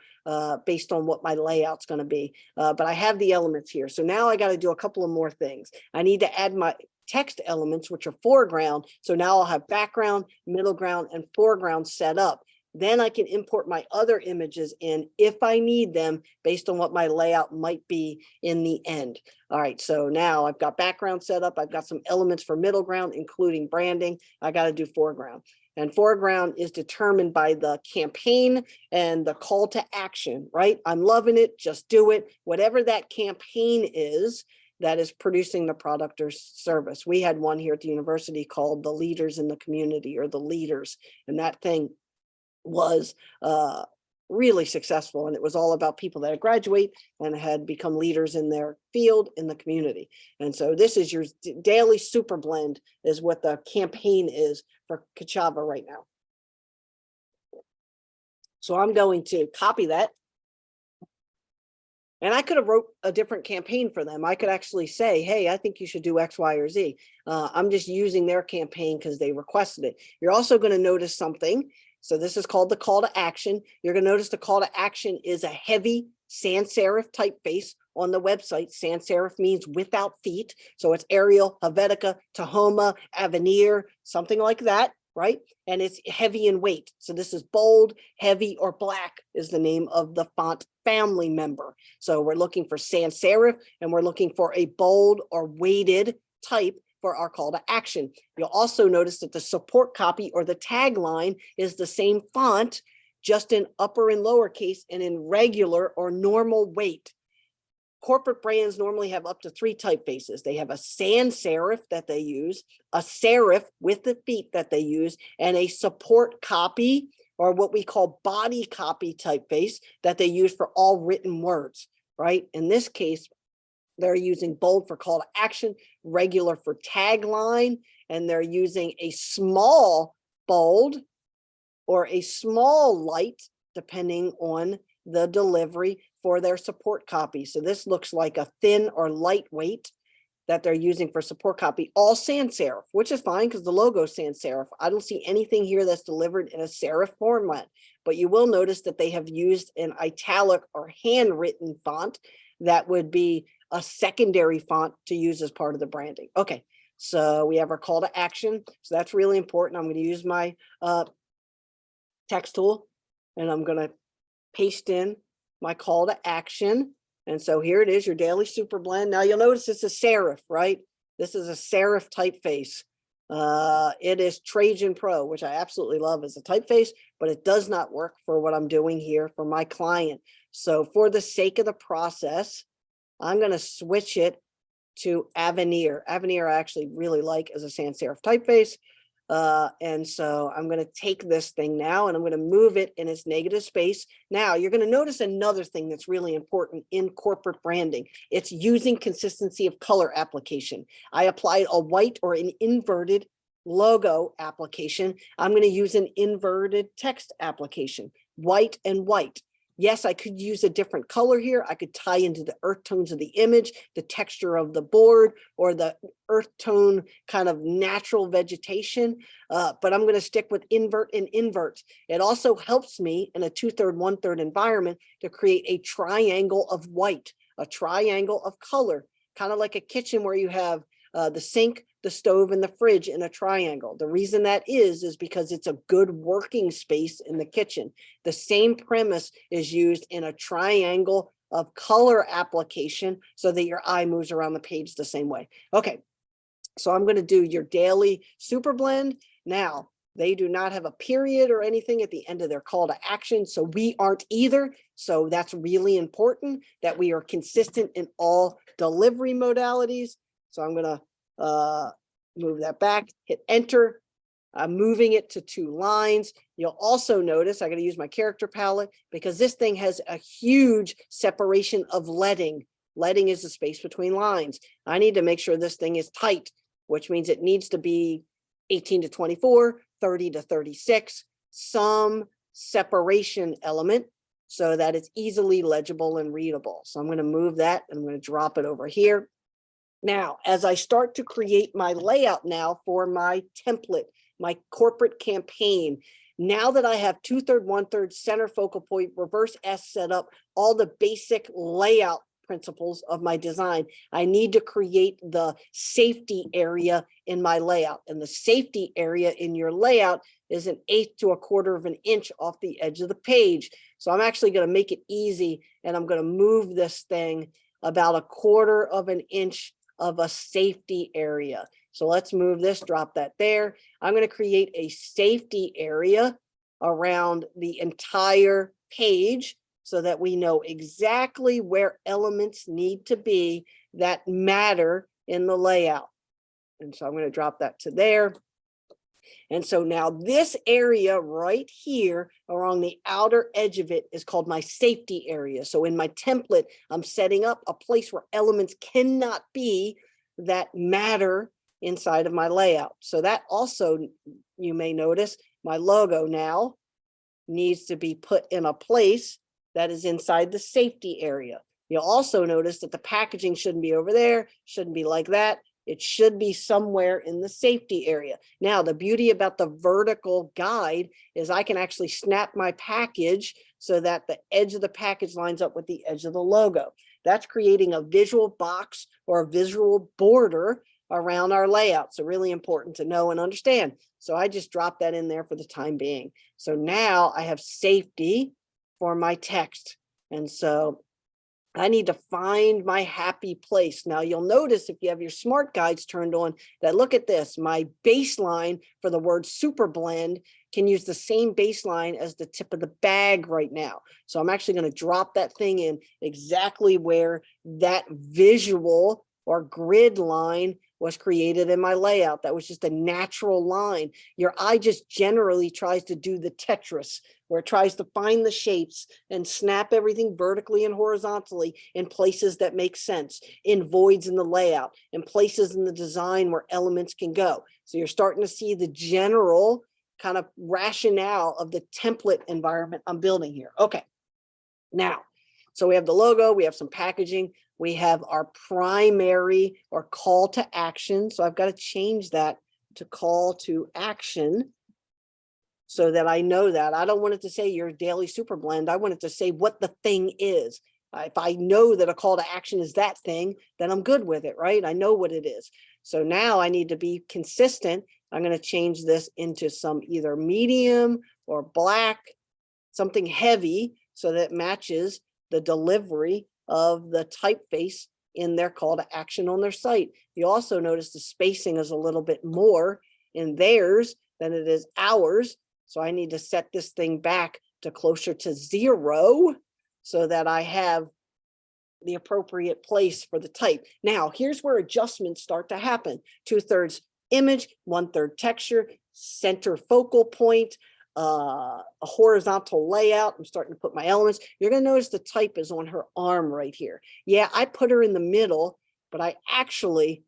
based on what my layout's going to be. But I have the elements here. So now I got to do a couple of more things. I need to add my text elements, which are foreground. So now I'll have background, middle ground, and foreground set up. Then I can import my other images in if I need them based on what my layout might be in the end. All right, so now I've got background set up. I've got some elements for middle ground, including branding. I got to do foreground. And foreground is determined by the campaign and the call to action, right? I'm loving it, just do it. Whatever that campaign is that is producing the product or service. We had one here at the university called the Leaders in the Community, or the Leaders, and that thing was really successful, and it was all about people that had graduate and had become leaders in their field in the community. And so this is your daily super blend, is what the campaign is for Kachava right now. So I'm going to copy that, and I could have wrote a different campaign for them. I could actually say, hey, I think you should do X, Y, or Z. I'm just using their campaign because they requested it. You're also going to notice something. So this is called the call to action. You're going to notice the call to action is a heavy sans serif typeface on the website. Sans serif means without feet. So it's Arial, Helvetica, Tahoma, Avenir, something like that, right? And it's heavy in weight. So this is bold, heavy, or black is the name of the font family member. So we're looking for sans serif, and we're looking for a bold or weighted type for our call to action. You'll also notice that the support copy or the tagline is the same font, just in upper and lowercase and in regular or normal weight. Corporate brands normally have up to 3 typefaces. They have a sans serif that they use, a serif with the feet that they use, and a support copy, or what we call body copy typeface, that they use for all written words, right? In this case, they're using bold for call to action, regular for tagline, and they're using a small bold or a small light, depending on the delivery, for their support copy. So this looks like a thin or lightweight that they're using for support copy, all sans serif, which is fine because the logo is sans serif. I don't see anything here that's delivered in a serif format, but you will notice that they have used an italic or handwritten font that would be a secondary font to use as part of the branding. Okay, so we have our call to action. So that's really important. I'm going to use my text tool, and I'm going to paste in my call to action. And so here it is, your daily super blend. Now you'll notice it's a serif, right? This is a serif typeface. It is Trajan Pro, which I absolutely love as a typeface, but it does not work for what I'm doing here for my client. So for the sake of the process, I'm going to switch it to Avenir. Avenir I actually really like as a sans serif typeface. And so I'm going to take this thing now, and I'm going to move it in its negative space. Now you're going to notice another thing that's really important in corporate branding. It's using consistency of color application. I applied a white or an inverted logo application. I'm going to use an inverted text application, white and white. Yes, I could use a different color here. I could tie into the earth tones of the image, the texture of the board, or the earth tone kind of natural vegetation. But I'm going to stick with invert and inverts. It also helps me in a 2/3, 1/3 environment to create a triangle of white. a triangle of color, kind of like a kitchen where you have the sink, the stove, and the fridge in a triangle. The reason that is because it's a good working space in the kitchen. The same premise is used in a triangle of color application so that your eye moves around the page the same way. Okay, so I'm going to do your daily super blend. Now, they do not have a period or anything at the end of their call to action, so we aren't either. So that's really important that we are consistent in all delivery modalities. So I'm going to move that back, hit enter. I'm moving it to 2 lines. You'll also notice I got to use my character palette because this thing has a huge separation of leading. Leading is the space between lines. I need to make sure this thing is tight, which means it needs to be 18 to 24, 30 to 36, some separation element so that it's easily legible and readable. So I'm going to move that and I'm going to drop it over here. Now, as I start to create my layout now for my template, my corporate campaign, now that I have 2/3, 1/3, center focal point, reverse S set up, all the basic layout principles of my design, I need to create the safety area in my layout. And the safety area in your layout is 1/8 to 1/4 of an inch off the edge of the page. So I'm actually going to make it easy and I'm going to move this thing about 1/4 of an inch of a safety area. So let's move this, drop that there. I'm going to create a safety area around the entire page so that we know exactly where elements need to be that matter in the layout. And so I'm going to drop that to there. And so now this area right here along the outer edge of it is called my safety area. So in my template, I'm setting up a place where elements cannot be that matter inside of my layout. So that also, you may notice, my logo now needs to be put in a place that is inside the safety area. You'll also notice that the packaging shouldn't be over there, shouldn't be like that. It should be somewhere in the safety area. Now, the beauty about the vertical guide is I can actually snap my package so that the edge of the package lines up with the edge of the logo. That's creating a visual box or a visual border around our layout. So really important to know and understand. So I just dropped that in there for the time being. So now I have safety for my text. And so I need to find my happy place. Now you'll notice if you have your smart guides turned on that, look at this, my baseline for the word super blend can use the same baseline as the tip of the bag right now. So I'm actually going to drop that thing in exactly where that visual or grid line was created in my layout. That was just a natural line. Your eye just generally tries to do the Tetris, where it tries to find the shapes and snap everything vertically and horizontally in places that make sense, in voids in the layout, in places in the design where elements can go. So you're starting to see the general kind of rationale of the template environment I'm building here. Okay, now, so we have the logo, we have some packaging, we have our primary or call to action. So I've got to change that to call to action so that I know that. I don't want it to say your daily super blend. I want it to say what the thing is. If I know that a call to action is that thing, then I'm good with it, right? I know what it is. So now I need to be consistent. I'm going to change this into some either medium or black, something heavy, so that it matches the delivery of the typeface in their call to action on their site. You also notice the spacing is a little bit more in theirs than it is ours. So I need to set this thing back to closer to 0 so that I have the appropriate place for the type. Now, here's where adjustments start to happen. 2/3 image, 1/3 texture, center focal point, a horizontal layout. I'm starting to put my elements. You're going to notice the type is on her arm right here. Yeah, I put her in the middle, but I actually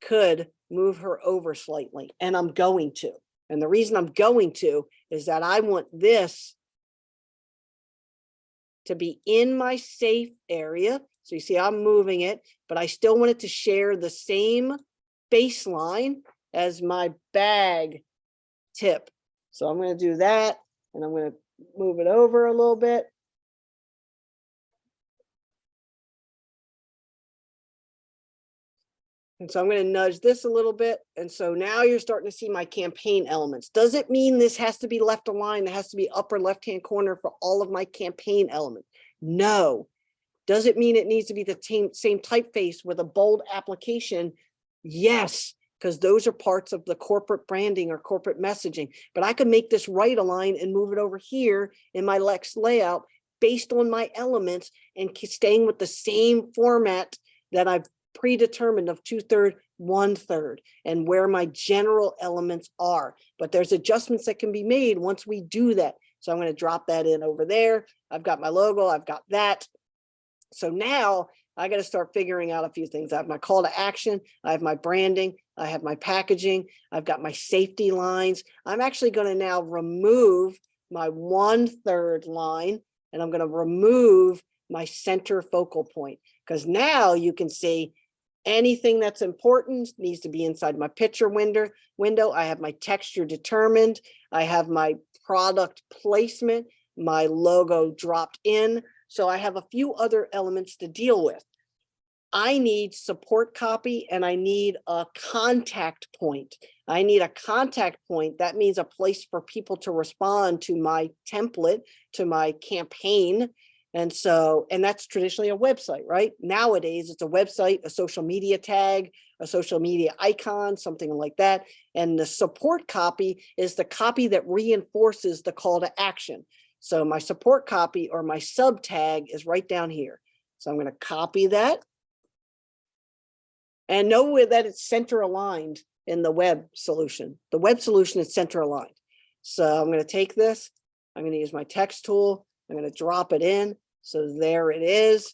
could move her over slightly, and I'm going to. And the reason I'm going to is that I want this to be in my safe area. So you see I'm moving it, but I still want it to share the same baseline as my bag tip. So I'm going to do that, and I'm going to move it over a little bit. And so I'm going to nudge this a little bit. And so now you're starting to see my campaign elements. Does it mean this has to be left aligned? It has to be upper left-hand corner for all of my campaign elements? No. Does it mean it needs to be the same typeface with a bold application? Yes, because those are parts of the corporate branding or corporate messaging. But I could make this right align and move it over here in my Lex layout based on my elements and staying with the same format that I've predetermined of 2/3, 1/3, and where my general elements are. But there's adjustments that can be made once we do that. So I'm going to drop that in over there. I've got my logo, I've got that. So now I got to start figuring out a few things. I have my call to action, I have my branding, I have my packaging, I've got my safety lines. I'm actually going to now remove my 1/3 line, and I'm going to remove my center focal point, because now you can see anything that's important needs to be inside my picture window. I have my texture determined. I have my product placement, my logo dropped in. So I have a few other elements to deal with. I need support copy and I need a contact point. I need a contact point. That means a place for people to respond to my template, to my campaign. And that's traditionally a website, right? Nowadays, it's a website, a social media tag, a social media icon, something like that. And the support copy is the copy that reinforces the call to action. So my support copy or my sub tag is right down here. So I'm going to copy that. And know that it's center aligned in the web solution. The web solution is center aligned. So I'm going to take this. I'm going to use my text tool. I'm going to drop it in. So there it is.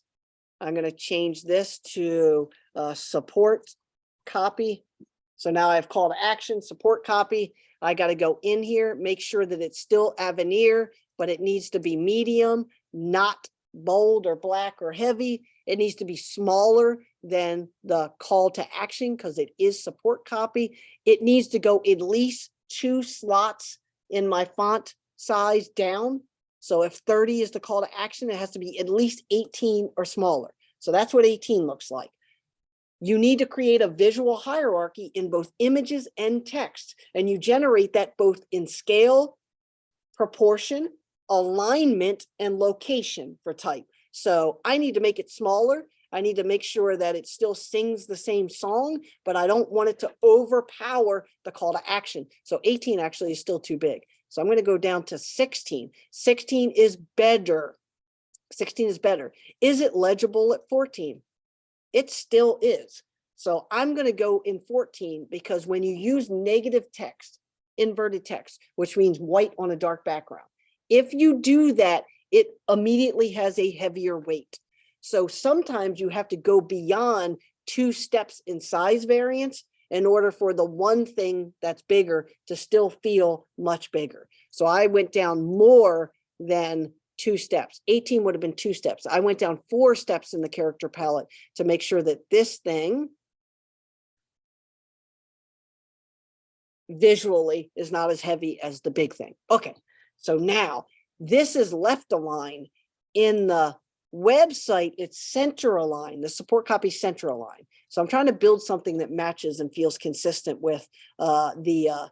I'm going to change this to support copy. So now I have call to action, support copy. I got to go in here, make sure that it's still Avenir, but it needs to be medium, not bold or black or heavy. It needs to be smaller than the call to action because it is support copy. It needs to go at least 2 slots in my font size down. So if 30 is the call to action, it has to be at least 18 or smaller. So that's what 18 looks like. You need to create a visual hierarchy in both images and text, and you generate that both in scale, proportion, alignment, and location for type. So I need to make it smaller. I need to make sure that it still sings the same song, but I don't want it to overpower the call to action. So 18 actually is still too big. So I'm going to go down to 16. 16 is better. 16 is better. Is it legible at 14? It still is. So I'm going to go in 14 because when you use negative text, inverted text, which means white on a dark background, if you do that, it immediately has a heavier weight. So sometimes you have to go beyond 2 steps in size variance in order for the one thing that's bigger to still feel much bigger. So I went down more than 2 steps. 18 would have been 2 steps. I went down 4 steps in the character palette to make sure that this thing visually is not as heavy as the big thing. Okay, so now this is left aligned. In the website, it's center aligned, the support copy center aligned. So I'm trying to build something that matches and feels consistent with the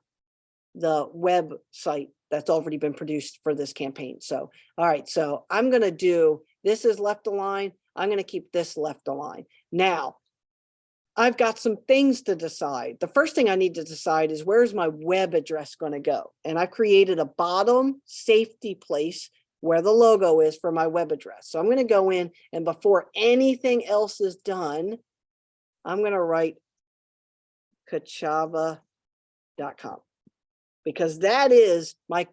website that's already been produced for this campaign. So, all right, so I'm going to do, this is left aligned. I'm going to keep this left aligned. Now, I've got some things to decide. The first thing I need to decide is where's my web address going to go? And I've created a bottom safety place where the logo is for my web address. So I'm going to go in, and before anything else is done, I'm going to write kachava.com because that is my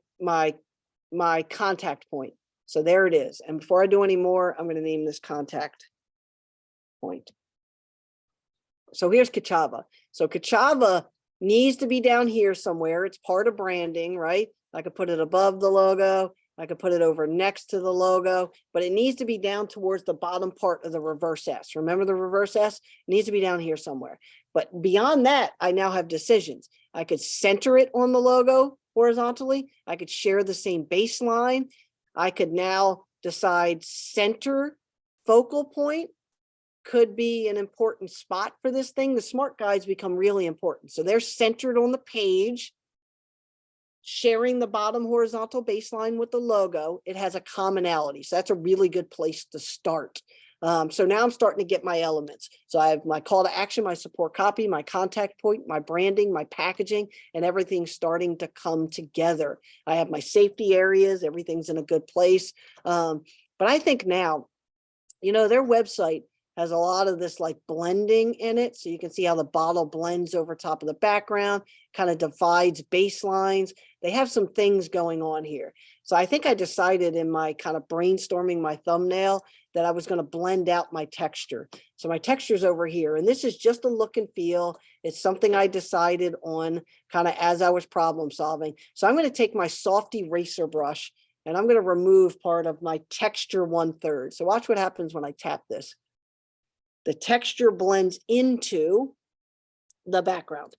contact point. So there it is. And before I do any more, I'm going to name this contact point. So here's Kachava. So Kachava needs to be down here somewhere. It's part of branding, right? I could put it above the logo. I could put it over next to the logo, but it needs to be down towards the bottom part of the reverse S. Remember the reverse S? It needs to be down here somewhere. But beyond that, I now have decisions. I could center it on the logo horizontally. I could share the same baseline. I could now decide center focal point could be an important spot for this thing. The smart guides become really important. So they're centered on the page, sharing the bottom horizontal baseline with the logo. It has a commonality. So that's a really good place to start. So now I'm starting to get my elements. So I have my call to action, my support copy, my contact point, my branding, my packaging, and everything's starting to come together. I have my safety areas. Everything's in a good place. But I think now, you know, their website has a lot of this like blending in it. So you can see how the bottle blends over top of the background, kind of divides baselines. They have some things going on here. So I think I decided in my kind of brainstorming my thumbnail that I was going to blend out my texture. So my texture's over here, and this is just a look and feel. It's something I decided on kind of as I was problem solving. So I'm going to take my soft eraser brush and I'm going to remove part of my texture 1/3. So watch what happens when I tap this. The texture blends into the background.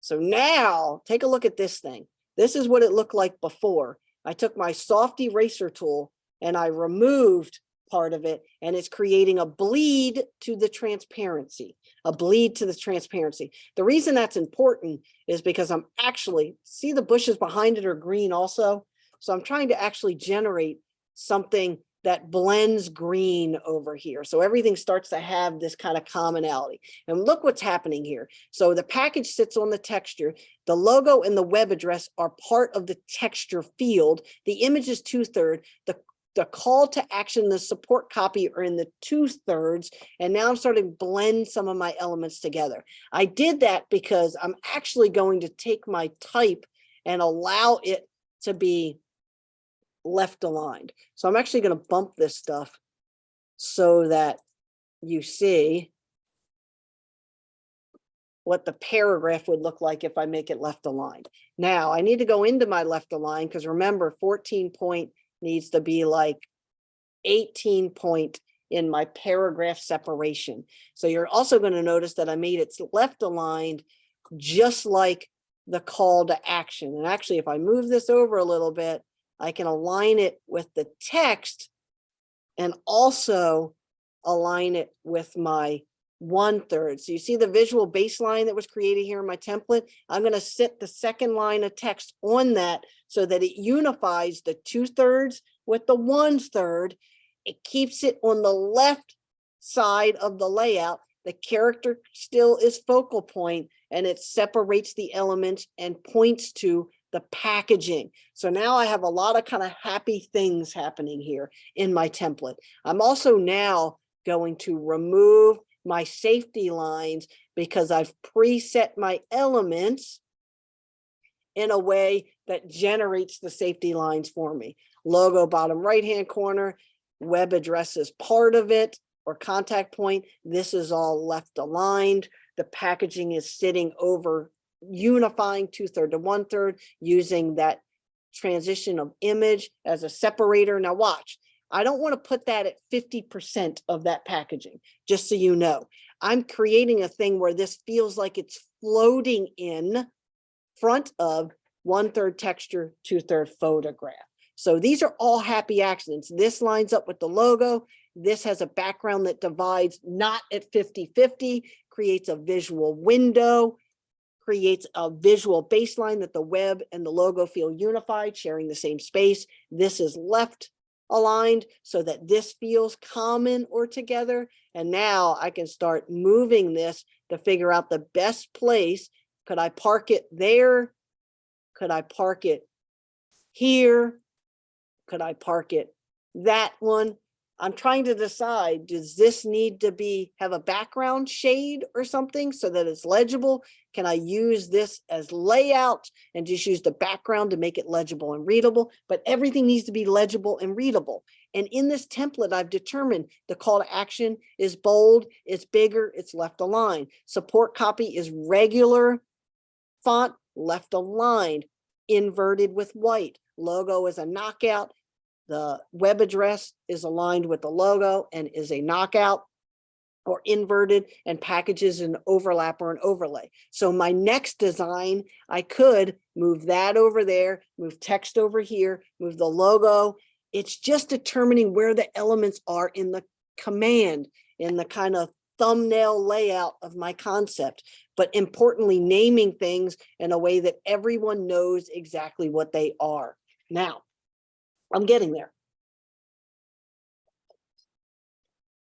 So now take a look at this thing. This is what it looked like before. I took my soft eraser tool and I removed part of it, and it's creating a bleed to the transparency, a bleed to the transparency. The reason that's important is because I'm actually, see the bushes behind it are green also. So I'm trying to actually generate something that blends green over here. So everything starts to have this kind of commonality. And look what's happening here. So the package sits on the texture. The logo and the web address are part of the texture field. The image is 2/3. The call to action, the support copy are in the 2/3. And now I'm starting to blend some of my elements together. I did that because I'm actually going to take my type and allow it to be left aligned. So I'm actually going to bump this stuff so that you see what the paragraph would look like if I make it left aligned. Now I need to go into my left aligned because remember 14 point needs to be like 18 point in my paragraph separation. So you're also going to notice that I made it left aligned just like the call to action. And actually, if I move this over a little bit, I can align it with the text and also align it with my 1/3. So you see the visual baseline that was created here in my template. I'm going to set the second line of text on that so that it unifies the 2/3 with the 1/3. It keeps it on the left side of the layout. The character still is focal point, and it separates the elements and points to the packaging. So now I have a lot of kind of happy things happening here in my template. I'm also now going to remove my safety lines because I've preset my elements in a way that generates the safety lines for me. Logo bottom right-hand corner, web address is part of it, or contact point. This is all left aligned. The packaging is sitting over, unifying 2/3 to 1/3, using that transition of image as a separator. Now watch, I don't want to put that at 50% of that packaging, just so you know. I'm creating a thing where this feels like it's floating in front of 1/3 texture, 2/3 photograph. So these are all happy accidents. This lines up with the logo. This has a background that divides not at 50-50, creates a visual window, creates a visual baseline that the web and the logo feel unified, sharing the same space. This is left aligned so that this feels common or together. And now I can start moving this to figure out the best place. Could I park it there? Could I park it here? Could I park it that one? I'm trying to decide, does this need to have a background shade or something so that it's legible? Can I use this as layout and just use the background to make it legible and readable? But everything needs to be legible and readable. And in this template, I've determined the call to action is bold, it's bigger, it's left aligned. Support copy is regular font, left aligned, inverted with white. Logo is a knockout. The web address is aligned with the logo and is a knockout or inverted, and packages an overlap or an overlay. So my next design, I could move that over there, move text over here, move the logo. It's just determining where the elements are in the command, in the kind of thumbnail layout of my concept, but importantly, naming things in a way that everyone knows exactly what they are. Now, I'm getting there.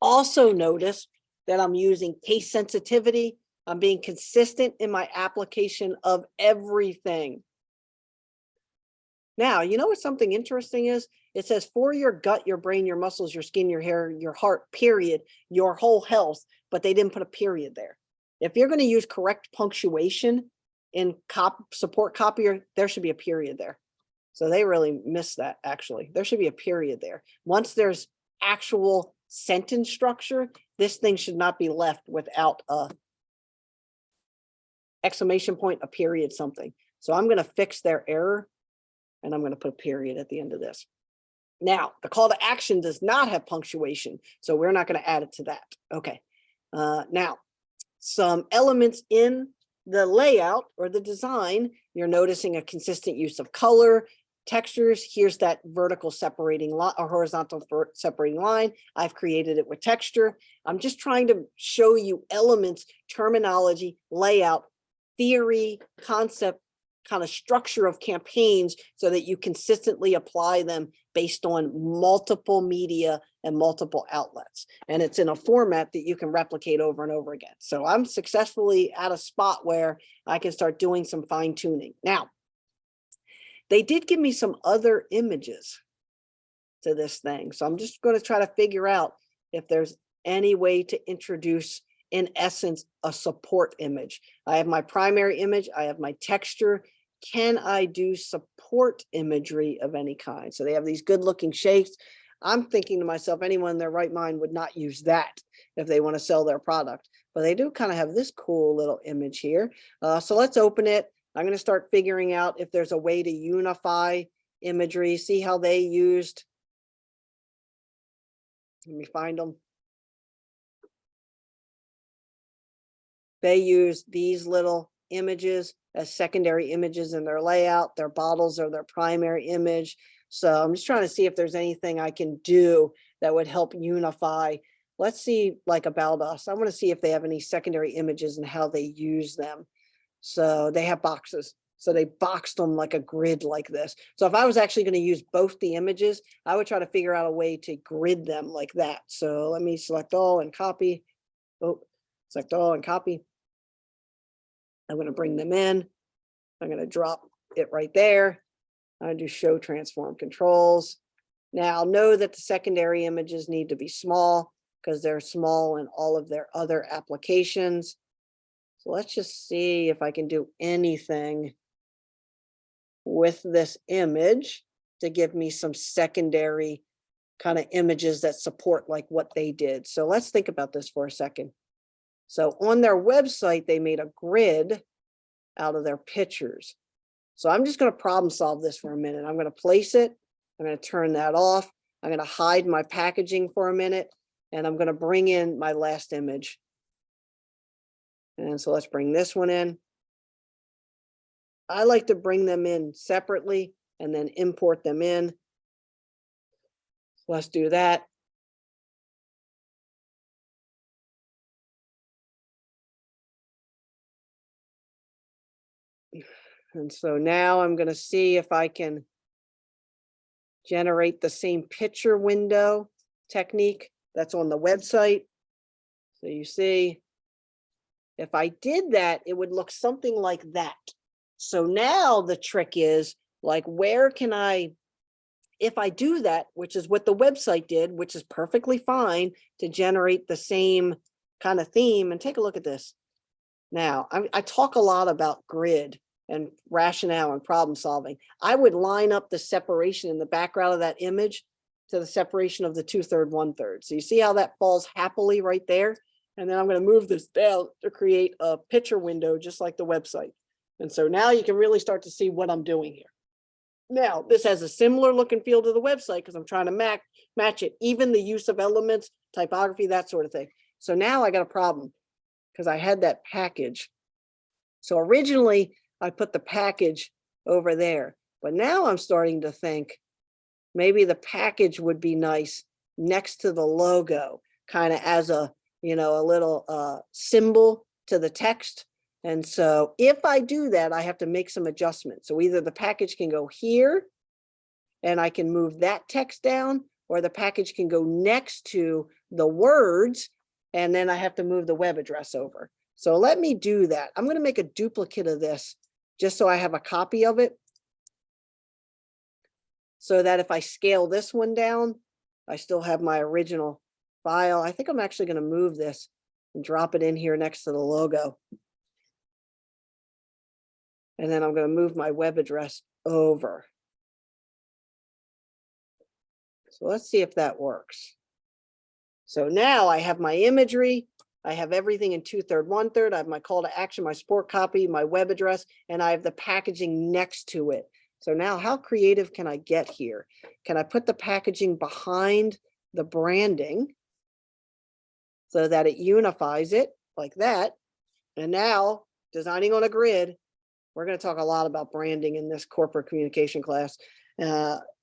Also notice that I'm using case sensitivity. I'm being consistent in my application of everything. Now, you know what something interesting is? It says for your gut, your brain, your muscles, your skin, your hair, your heart, period, your whole health, but they didn't put a period there. If you're going to use correct punctuation in support copy, there should be a period there. So they really missed that, actually. There should be a period there. Once there's actual sentence structure, this thing should not be left without a exclamation point, a period, something. So I'm going to fix their error, and I'm going to put a period at the end of this. Now, the call to action does not have punctuation, so we're not going to add it to that. Okay. Now, some elements in the layout or the design, you're noticing a consistent use of color, textures. Here's that vertical separating line or horizontal separating line. I've created it with texture. I'm just trying to show you elements, terminology, layout, theory, concept, kind of structure of campaigns so that you consistently apply them based on multiple media and multiple outlets. And it's in a format that you can replicate over and over again. So I'm successfully at a spot where I can start doing some fine tuning. Now, they did give me some other images to this thing. So I'm just going to try to figure out if there's any way to introduce, in essence, a support image. I have my primary image. I have my texture. Can I do support imagery of any kind? So they have these good looking shapes. I'm thinking to myself, anyone in their right mind would not use that if they want to sell their product. But they do kind of have this cool little image here. So let's open it. I'm going to start figuring out if there's a way to unify imagery. See how they used. Let me find them. They use these little images as secondary images in their layout. Their bottles are their primary image. So I'm just trying to see if there's anything I can do that would help unify. Let's see, like About Us. I want to see if they have any secondary images and how they use them. So they have boxes. So they boxed them like a grid like this. So if I was actually going to use both the images, I would try to figure out a way to grid them like that. So let me select all and copy. Oh, select all and copy. I'm going to bring them in. I'm going to drop it right there. I'm going to do show transform controls. Now know that the secondary images need to be small because they're small in all of their other applications. So let's just see if I can do anything with this image to give me some secondary kind of images that support like what they did. So let's think about this for a second. So on their website, they made a grid out of their pictures. So I'm just going to problem solve this for a minute. I'm going to place it. I'm going to turn that off. I'm going to hide my packaging for a minute, and I'm going to bring in my last image. And so let's bring this one in. I like to bring them in separately and then import them in. Let's do that. And so now I'm going to see if I can generate the same picture window technique that's on the website. So you see, if I did that, it would look something like that. So now the trick is like, where can I, if I do that, which is what the website did, which is perfectly fine to generate the same kind of theme. And take a look at this. Now, I talk a lot about grid and rationale and problem solving. I would line up the separation in the background of that image to the separation of the 2/3, 1/3. So you see how that falls happily right there? And then I'm going to move this down to create a picture window just like the website. And so now you can really start to see what I'm doing here. Now, this has a similar look and feel to the website because I'm trying to match it, even the use of elements, typography, that sort of thing. So now I got a problem because I had that package. So originally I put the package over there, but now I'm starting to think maybe the package would be nice next to the logo, kind of as a, a little symbol to the text. And so if I do that, I have to make some adjustments. So either the package can go here and I can move that text down, or the package can go next to the words, and then I have to move the web address over. So let me do that. I'm going to make a duplicate of this just so I have a copy of it, so that if I scale this one down, I still have my original file. I think I'm actually going to move this and drop it in here next to the logo. And then I'm going to move my web address over. So let's see if that works. So now I have my imagery. I have everything in 2/3, 1/3. I have my call to action, my support copy, my web address, and I have the packaging next to it. So now how creative can I get here? Can I put the packaging behind the branding so that it unifies it like that? And now, designing on a grid, we're going to talk a lot about branding in this corporate communication class.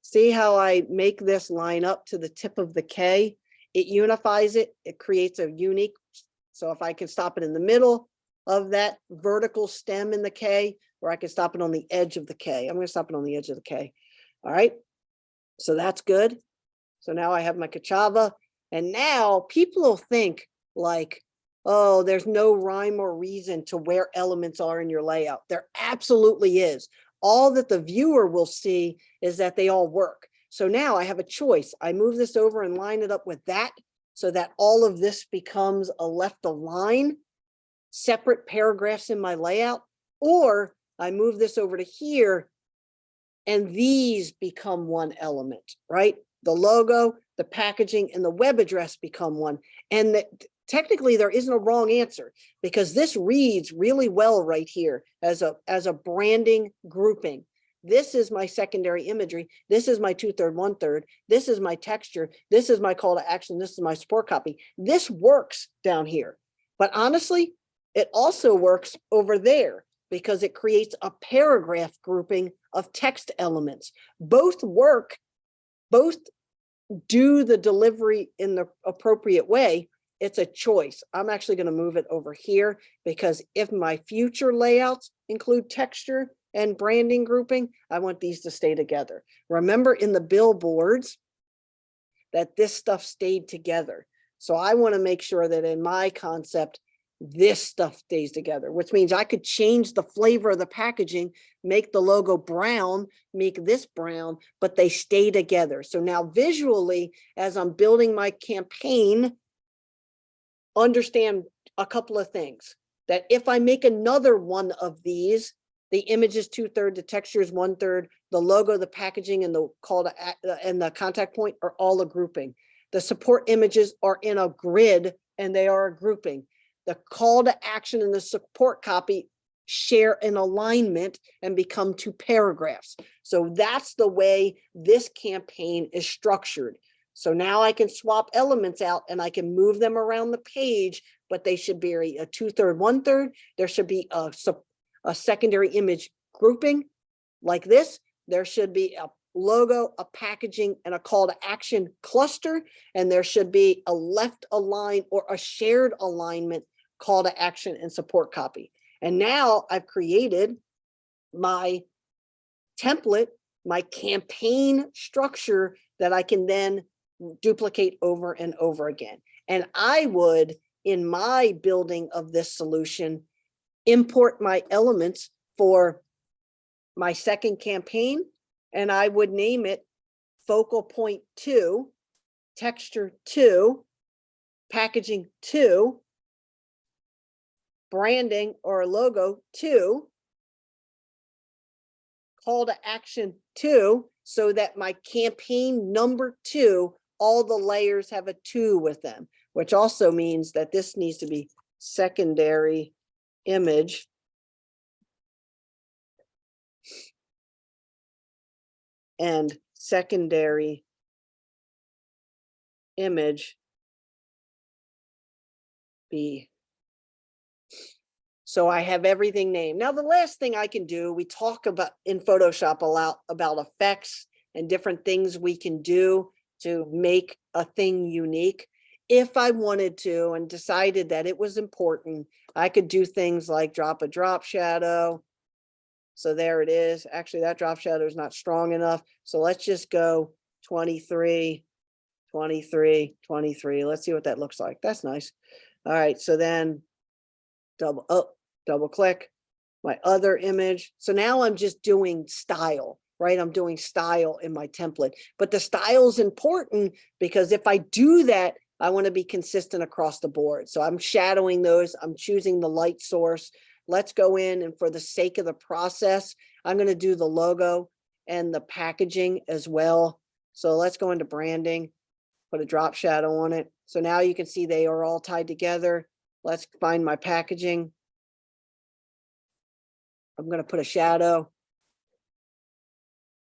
See how I make this line up to the tip of the K? It unifies it. It creates a unique. So if I can stop it in the middle of that vertical stem in the K, or I can stop it on the edge of the K. I'm going to stop it on the edge of the K. All right. So that's good. So now I have my Kachava. And now people will think like, oh, there's no rhyme or reason to where elements are in your layout. There absolutely is. All that the viewer will see is that they all work. So now I have a choice. I move this over and line it up with that so that all of this becomes a left align, separate paragraphs in my layout, or I move this over to here and these become one element, right? The logo, the packaging, and the web address become one. And that technically there isn't a wrong answer, because this reads really well right here as a branding grouping. This is my secondary imagery. This is my 2/3, 1/3. This is my texture. This is my call to action. This is my support copy. This works down here. But honestly, it also works over there because it creates a paragraph grouping of text elements. Both work, both do the delivery in the appropriate way. It's a choice. I'm actually going to move it over here because if my future layouts include texture and branding grouping, I want these to stay together. Remember in the billboards that this stuff stayed together. So I want to make sure that in my concept, this stuff stays together, which means I could change the flavor of the packaging, make the logo brown, make this brown, but they stay together. So now visually, as I'm building my campaign, understand a couple of things. That if I make another one of these, the image is 2/3, the texture is 1/3, the logo, the packaging, and the call to and the contact point are all a grouping. The support images are in a grid and they are a grouping. The call to action and the support copy share an alignment and become two paragraphs. So that's the way this campaign is structured. So now I can swap elements out and I can move them around the page, but they should be a 2/3, 1/3. There should be a secondary image grouping like this. There should be a logo, a packaging, and a call to action cluster. And there should be a left align or a shared alignment call to action and support copy. And now I've created my template, my campaign structure that I can then duplicate over and over again. And I would, in my building of this solution, import my elements for my second campaign, and I would name it focal point 2, texture 2, packaging 2, branding or logo 2, call to action 2, so that my campaign number 2, all the layers have a 2 with them, which also means that this needs to be secondary image and secondary image B. So I have everything named. Now, the last thing I can do, we talk about in Photoshop a lot about effects and different things we can do to make a thing unique. if I wanted to and decided that it was important, I could do things like drop a drop shadow. So there it is. Actually, that drop shadow is not strong enough. So let's just go 23, 23, 23. Let's see what that looks like. That's nice. All right. So then double click my other image. So now I'm just doing style, right? I'm doing style in my template, but the style is important because if I do that, I want to be consistent across the board. So I'm shadowing those. I'm choosing the light source. Let's go in, and for the sake of the process, I'm going to do the logo and the packaging as well. So let's go into branding, put a drop shadow on it. So now you can see they are all tied together. Let's find my packaging. I'm going to put a shadow.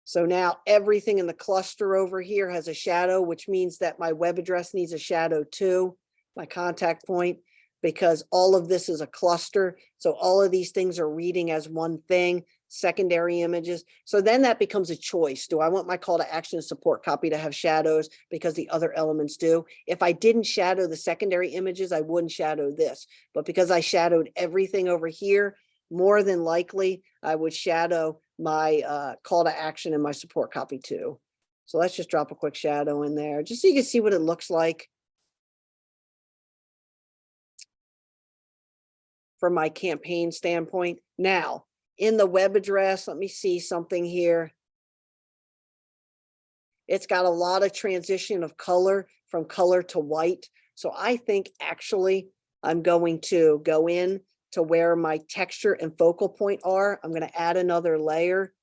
So now everything in the cluster over here has a shadow, which means that my web address needs a shadow too, my contact point, because all of this is a cluster. So all of these things are reading as one thing, secondary images. So then that becomes a choice. Do I want my call to action support copy to have shadows because the other elements do? If I didn't shadow the secondary images, I wouldn't shadow this. But because I shadowed everything over here, more than likely I would shadow my call to action and my support copy too. So let's just drop a quick shadow in there just so you can see what it looks like from my campaign standpoint. Now, in the web address, let me see something here. It's got a lot of transition of color from color to white. So I think actually I'm going to go in to where my texture and focal point are. I'm going to add another layer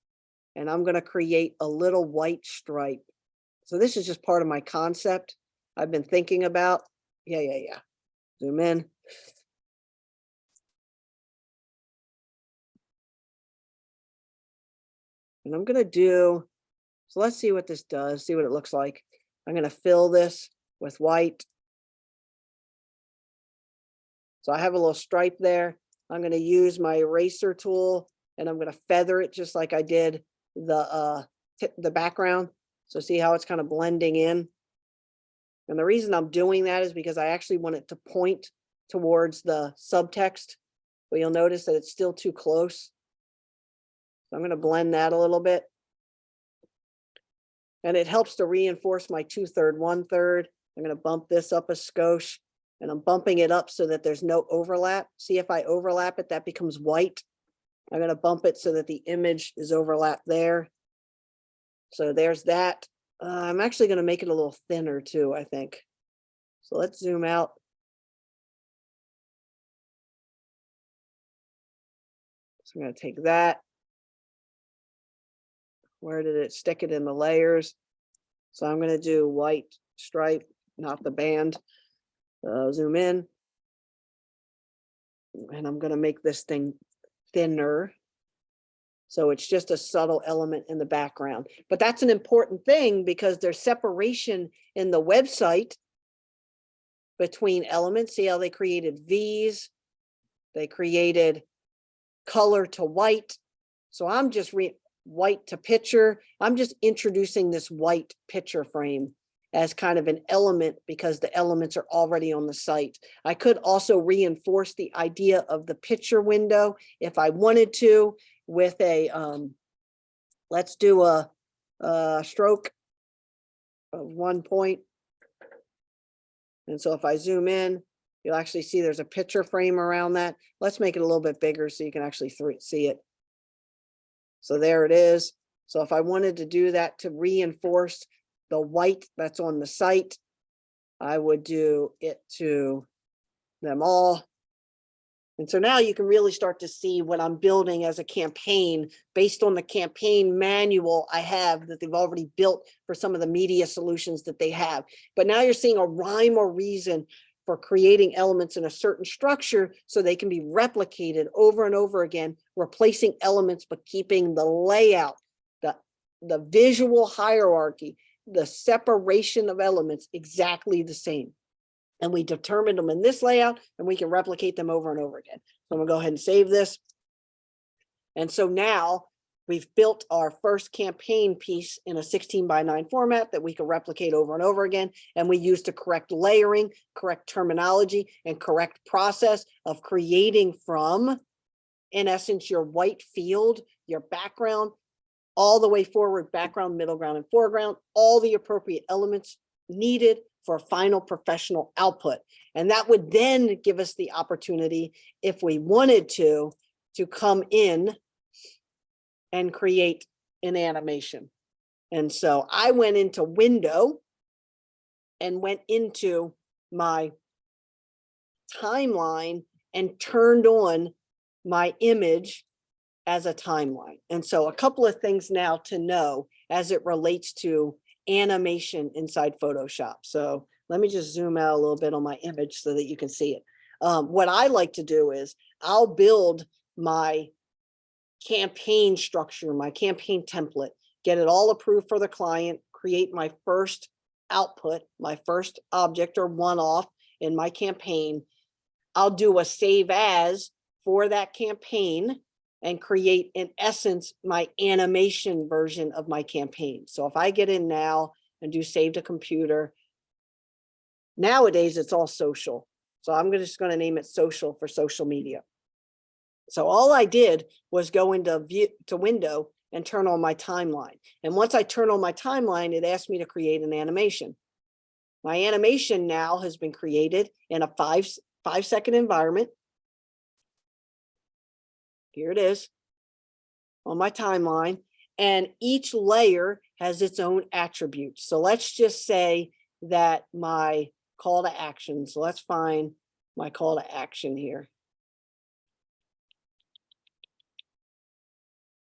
and I'm going to create a little white stripe. So this is just part of my concept I've been thinking about. Yeah. Zoom in. And I'm going to do, so let's see what this does, see what it looks like. I'm going to fill this with white. So I have a little stripe there. I'm going to use my eraser tool and I'm going to feather it just like I did the background. So see how it's kind of blending in. And the reason I'm doing that is because I actually want it to point towards the subtext, but you'll notice that it's still too close. So I'm going to blend that a little bit. And it helps to reinforce my 2/3, 1/3. I'm going to bump this up a skosh. And I'm bumping it up so that there's no overlap. See, if I overlap it, that becomes white. I'm going to bump it so that the image is overlapped there. So there's that. I'm actually going to make it a little thinner too, I think. So let's zoom out. So I'm going to take that. Where did it stick it in the layers? So I'm going to do white stripe, not the band. Zoom in. And I'm going to make this thing thinner. So it's just a subtle element in the background. But that's an important thing because there's separation in the website between elements. See how they created V's? They created color to white. So I'm just white to picture. I'm just introducing this white picture frame as kind of an element because the elements are already on the site. I could also reinforce the idea of the picture window if I wanted to with a, let's do a stroke of 1 point. And so if I zoom in, you'll actually see there's a picture frame around that. Let's make it a little bit bigger so you can actually see it. So there it is. So if I wanted to do that to reinforce the white that's on the site, I would do it to them all. And so now you can really start to see what I'm building as a campaign based on the campaign manual I have that they've already built for some of the media solutions that they have. But now you're seeing a rhyme or reason for creating elements in a certain structure so they can be replicated over and over again, replacing elements, but keeping the layout, the visual hierarchy, the separation of elements exactly the same. And we determined them in this layout and we can replicate them over and over again. So I'm gonna go ahead and save this. And so now We've built our first campaign piece in a 16:9 format that we can replicate over and over again. And we use the correct layering, correct terminology, and correct process of creating from, in essence, your white field, your background, all the way forward, background, middle ground, and foreground, all the appropriate elements needed for final professional output. And that would then give us the opportunity, if we wanted to come in and create an animation. And so I went into Window and went into my timeline and turned on my image as a timeline. And so a couple of things now to know as it relates to animation inside Photoshop. So let me just zoom out a little bit on my image so that you can see it. What I like to do is I'll build my campaign structure, my campaign template, get it all approved for the client, create my first output, my first object or one-off in my campaign. I'll do a save as for that campaign and create, in essence, my animation version of my campaign. So if I get in now and do save to computer, nowadays it's all social. So I'm just going to name it social for social media. So all I did was go into Window and turn on my timeline. And once I turn on my timeline, it asked me to create an animation. My animation now has been created in a 5-second environment. Here it is on my timeline. And each layer has its own attributes. So let's just say that my call to action. So let's find my call to action here.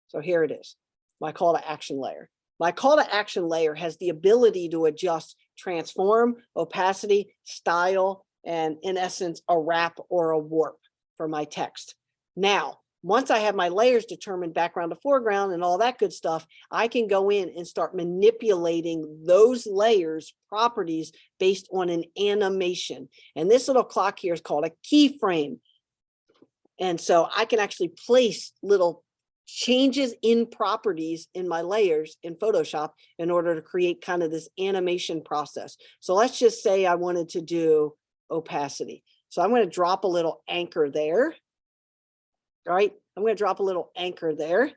So here it is, my call to action layer. My call to action layer has the ability to adjust transform, opacity, style, and in essence, a wrap or a warp for my text. Now, once I have my layers determined, background to foreground and all that good stuff, I can go in and start manipulating those layers properties based on an animation. And this little clock here is called a keyframe. And so I can actually place little changes in properties in my layers in Photoshop in order to create kind of this animation process. So let's just say I wanted to do opacity. So I'm going to drop a little anchor there. All right, I'm going to drop a little anchor there.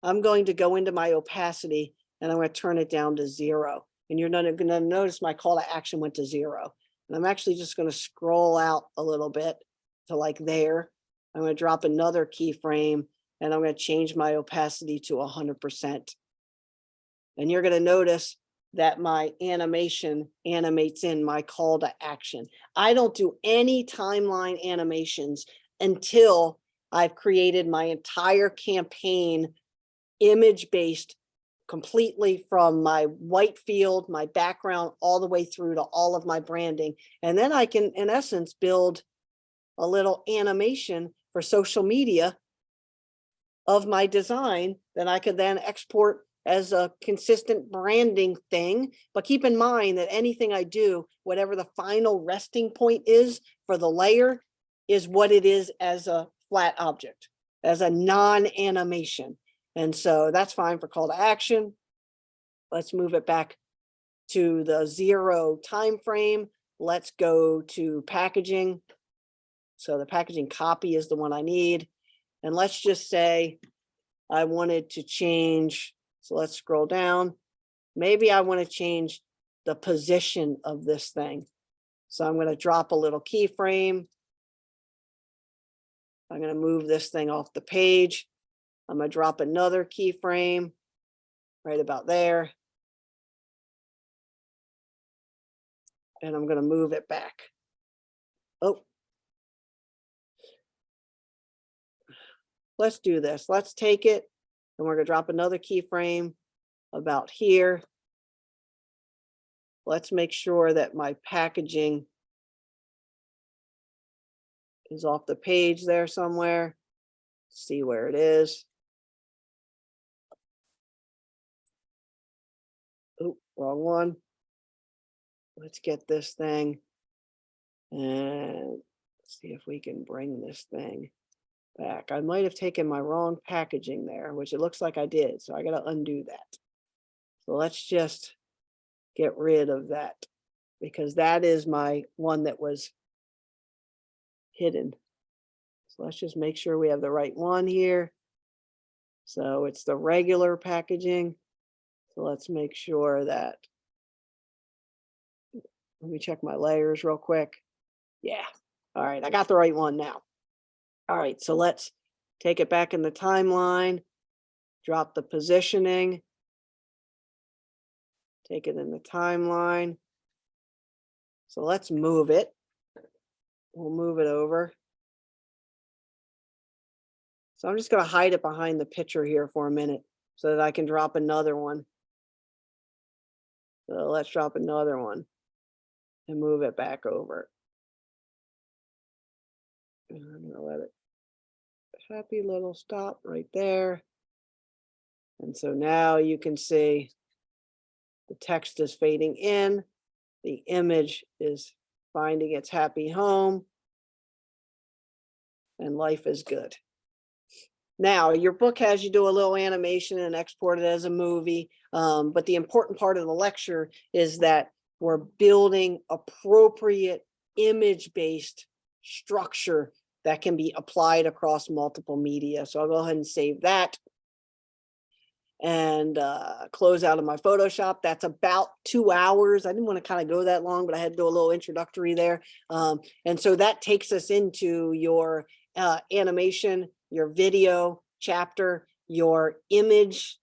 I'm going to go into my opacity and I'm going to turn it down to 0. And you're going to notice my call to action went to 0. And I'm actually just going to scroll out a little bit to like there. I'm going to drop another keyframe and I'm going to change my opacity to 100%. And you're going to notice that my animation animates in my call to action. I don't do any timeline animations until I've created my entire campaign image-based completely from my white field, my background, all the way through to all of my branding. And then I can, in essence, build a little animation for social media of my design that I could then export as a consistent branding thing. But keep in mind that anything I do, whatever the final resting point is for the layer, is what it is as a flat object, as a non-animation. And so that's fine for call to action. Let's move it back to the 0 time frame. Let's go to packaging. So the packaging copy is the one I need. And let's just say I wanted to change, so let's scroll down. Maybe I want to change the position of this thing. So I'm going to drop a little keyframe. I'm going to move this thing off the page. I'm going to drop another keyframe right about there. And I'm going to move it back. Oh. Let's do this. Let's take it and we're going to drop another keyframe about here. Let's make sure that my packaging is off the page there somewhere. See where it is. Oh, wrong one. Let's get this thing and see if we can bring this thing back. I might have taken my wrong packaging there, which it looks like I did. So I got to undo that. So let's just get rid of that because that is my one that was hidden. So let's just make sure we have the right one here. So it's the regular packaging. So let's make sure that, let me check my layers real quick. Yeah. All right. I got the right one now. All right. So let's take it back in the timeline, drop the positioning, take it in the timeline. So let's move it. We'll move it over. So I'm just going to hide it behind the picture here for a minute so that I can drop another one. So let's drop another one and move it back over. And I'm going to let it, happy little stop right there. And so now you can see the text is fading in. The image is finding its happy home. And life is good. Now, your book has you do a little animation and export it as a movie. But the important part of the lecture is that we're building appropriate image-based structure that can be applied across multiple media. So I'll go ahead and save that and close out of my Photoshop. That's about 2 hours. I didn't want to kind of go that long, but I had to do a little introductory there. And so that takes us into your animation, your video chapter, your image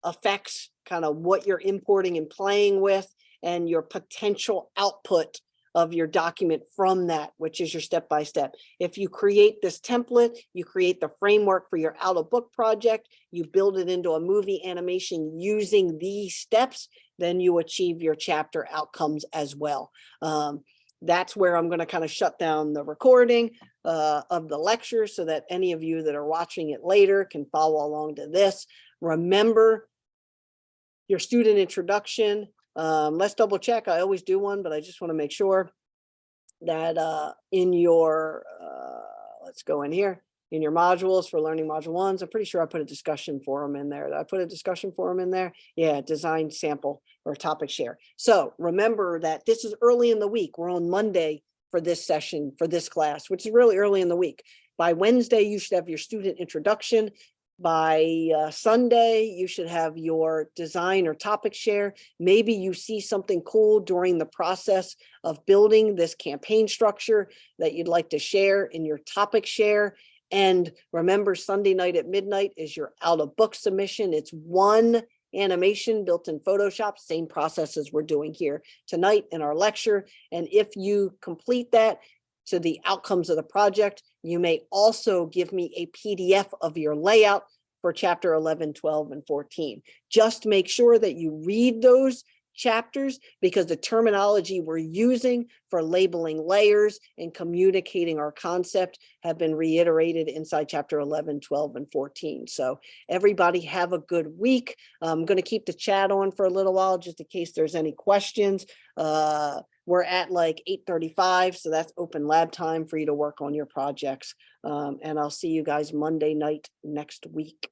effects, kind of what you're importing and playing with, and your potential output of your document from that, which is your step-by-step. If you create this template, you create the framework for your out-of-book project, you build it into a movie animation using these steps, then you achieve your chapter outcomes as well. That's where I'm going to kind of shut down the recording of the lecture so that any of you that are watching it later can follow along to this. Remember your student introduction. Let's double check. I always do one, but I just want to make sure that in your, let's go in here, in your modules for learning module ones, I'm pretty sure I put a discussion forum in there. Did I put a discussion forum in there? Yeah, design sample or topic share. So remember that this is early in the week. We're on Monday for this session, for this class, which is really early in the week. By Wednesday, you should have your student introduction. By Sunday, you should have your design or topic share. Maybe you see something cool during the process of building this campaign structure that you'd like to share in your topic share. And remember, Sunday night at midnight is your out of book submission. It's one animation built in Photoshop, same process as we're doing here tonight in our lecture. And if you complete that to the outcomes of the project, you may also give me a PDF of your layout for chapter 11, 12, and 14. Just make sure that you read those chapters because the terminology we're using for labeling layers and communicating our concept have been reiterated inside chapter 11, 12, and 14. So everybody have a good week. I'm going to keep the chat on for a little while just in case there's any questions. We're at like 8:35, so that's open lab time for you to work on your projects. And I'll see you guys Monday night next week.